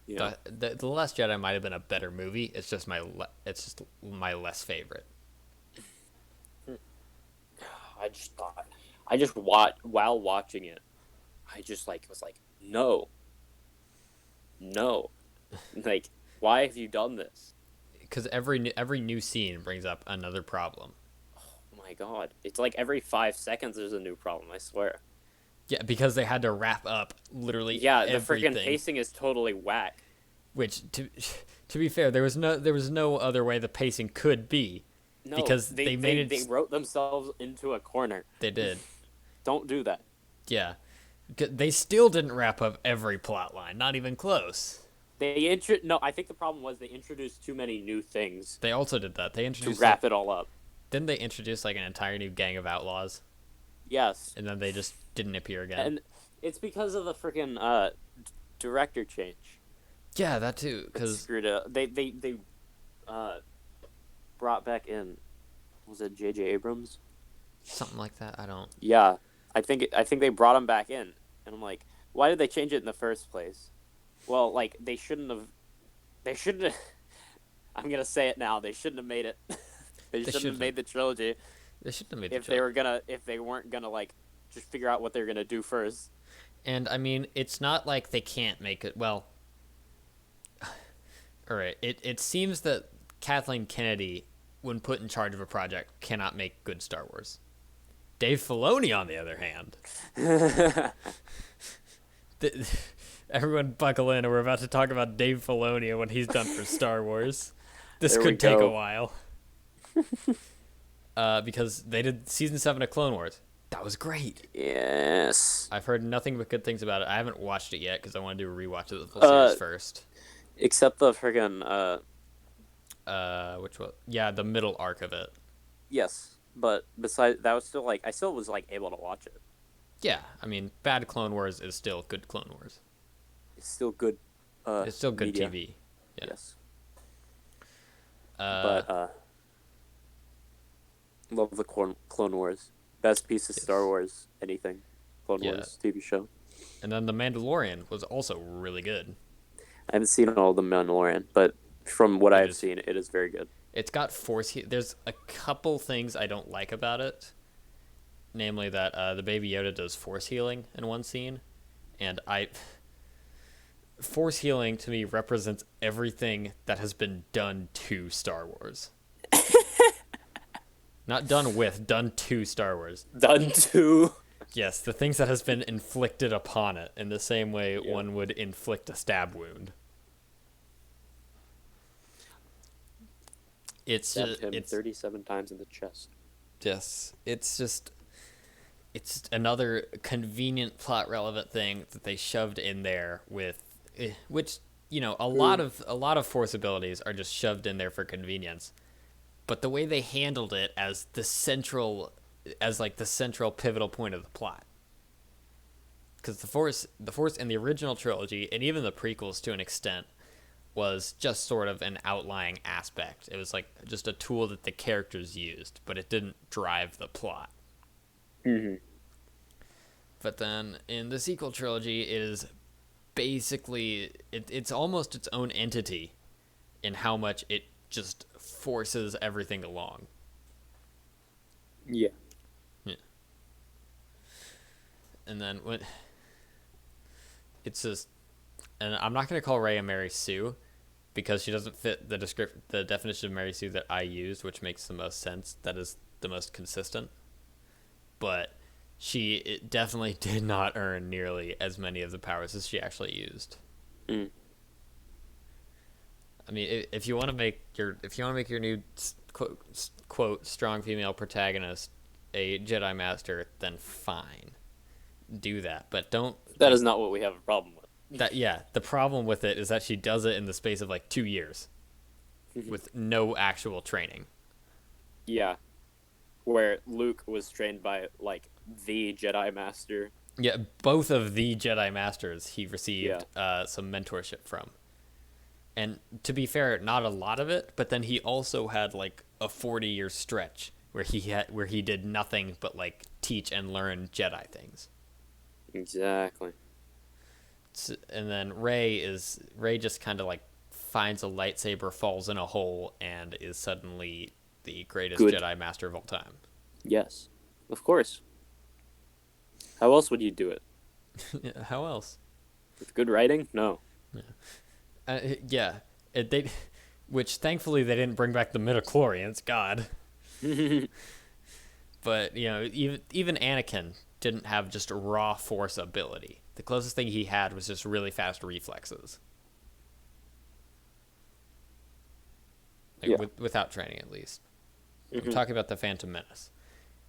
Yeah. The Last Jedi might have been a better movie. It's just my less favorite. While watching it, I just was like, no, like, why have you done this? Because every new scene brings up another problem. Oh my god, it's like every 5 seconds there's a new problem. I swear. Yeah, because they had to wrap up literally. Yeah, everything. The freaking pacing is totally whack. Which, to be fair, there was no other way the pacing could be. No, because they wrote themselves into a corner. They did. Don't do that. Yeah, they still didn't wrap up every plot line. Not even close. No, I think the problem was they introduced too many new things. They also did that. They introduced to wrap it all up. Didn't they introduce an entire new gang of outlaws? Yes. And then they just didn't appear again. And it's because of the freaking director change. Yeah, that too. Because screwed up. They brought back in. Was it J.J. Abrams? Something like that. I don't. Yeah, I think they brought him back in, and I'm like, why did they change it in the first place? Well, they shouldn't have. I'm gonna say it now. They shouldn't have made it. They They shouldn't have shouldn't have. made the trilogy They shouldn't have made the if they trilogy. were gonna if they weren't gonna like just figure out what they're gonna do first. And I mean, it's not like they can't make it. Well, all right. It seems that Kathleen Kennedy, when put in charge of a project, cannot make good Star Wars. Dave Filoni, on the other hand, everyone buckle in, and we're about to talk about Dave Filoni and what he's done for Star Wars. This There we could take a go. while. Because they did season 7 of Clone Wars. That was great. Yes. I've heard nothing but good things about it. I haven't watched it yet because I want to do a rewatch of the full series first. Except the friggin' Which one? Yeah, the middle arc of it. yes. But besides that was still like I still was like able to watch it. Yeah, I mean, bad Clone Wars is still good Clone Wars. It's still good It's still good media. TV. Yeah. Yes. But love the Clone Wars. Best piece of Yes. Star Wars anything. Clone Yeah. Wars TV show. And then The Mandalorian was also really good. I haven't seen all the Mandalorian, but from what I have is- seen, it is very good. It's got there's a couple things I don't like about it. Namely that the Baby Yoda does force healing in one scene. And force healing to me represents everything that has been done to Star Wars. Not done with, done to Star Wars. Done too. Yes, the things that has been inflicted upon it in the same way Yeah. one would inflict a stab wound. It's Stabbed him it's 37 times in the chest. yes, it's another convenient plot relevant thing that they shoved in there with which, you know, a lot of force abilities are just shoved in there for convenience. But the way they handled it as the central pivotal point of the plot. Because the force in the original trilogy and even the prequels to an extent was just sort of an outlying aspect. It was like just a tool that the characters used, but it didn't drive the plot. Mm-hmm. But then in the sequel trilogy, it is basically it's almost its own entity in how much it just forces everything along. Yeah. Yeah. And then when it's just, and I'm not gonna call Rey a Mary Sue because she doesn't fit the definition of Mary Sue that I used, which makes the most sense. That is the most consistent. But it definitely did not earn nearly as many of the powers as she actually used. Mm. I mean, if you want to make your new quote strong female protagonist a Jedi Master, then fine, do that. But don't. That is not what we have a problem with. The problem with it is that she does it in the space of like 2 years, with no actual training. Yeah. Where Luke was trained by like the Jedi Master. Yeah, both of the Jedi Masters he received some mentorship from. And to be fair, not a lot of it, but then he also had like a 40-year stretch where he did nothing but like teach and learn Jedi things. Exactly. And then Rey just kind of like finds a lightsaber, falls in a hole, and is suddenly the greatest Jedi Master of all time. Yes, of course. How else would you do it? How else? With good writing? No. Which thankfully they didn't bring back the midichlorians. God. But you know, even Anakin didn't have just raw force ability. The closest thing he had was just really fast reflexes. Without training, at least. I'm talking about the Phantom Menace.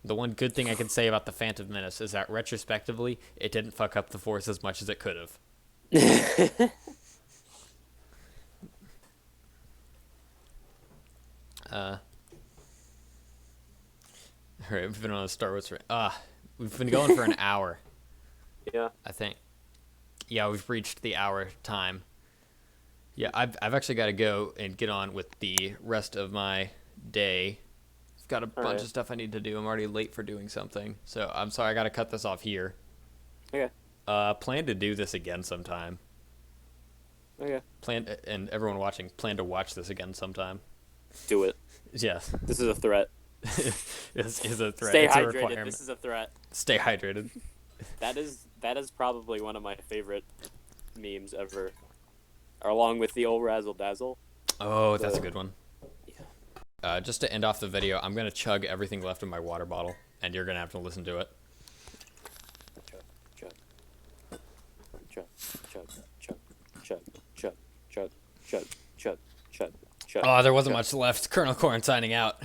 The one good thing I can say about the Phantom Menace is that retrospectively, it didn't fuck up the Force as much as it could have. Alright, we've been on a Star Wars we've been going for an hour. Yeah. I think. Yeah, we've reached the hour time. Yeah, I've actually got to go and get on with the rest of my day. I've got a bunch of stuff I need to do. I'm already late for doing something. So I'm sorry, I got to cut this off here. Okay. Plan to do this again sometime. Okay. And everyone watching, plan to watch this again sometime. Do it. Yes. This is a threat. is a threat. Stay It's a hydrated. requirement. This is a threat. Stay hydrated. That is probably one of my favorite memes ever, along with the old razzle dazzle. Oh, that's a good one. Yeah. Just to end off the video, I'm gonna chug everything left in my water bottle, and you're gonna have to listen to it. Chug, chug, chug, chug, chug, chug, chug, chug, chug, chug, chug, chug. Oh, there wasn't much left. Colonel Corn signing out.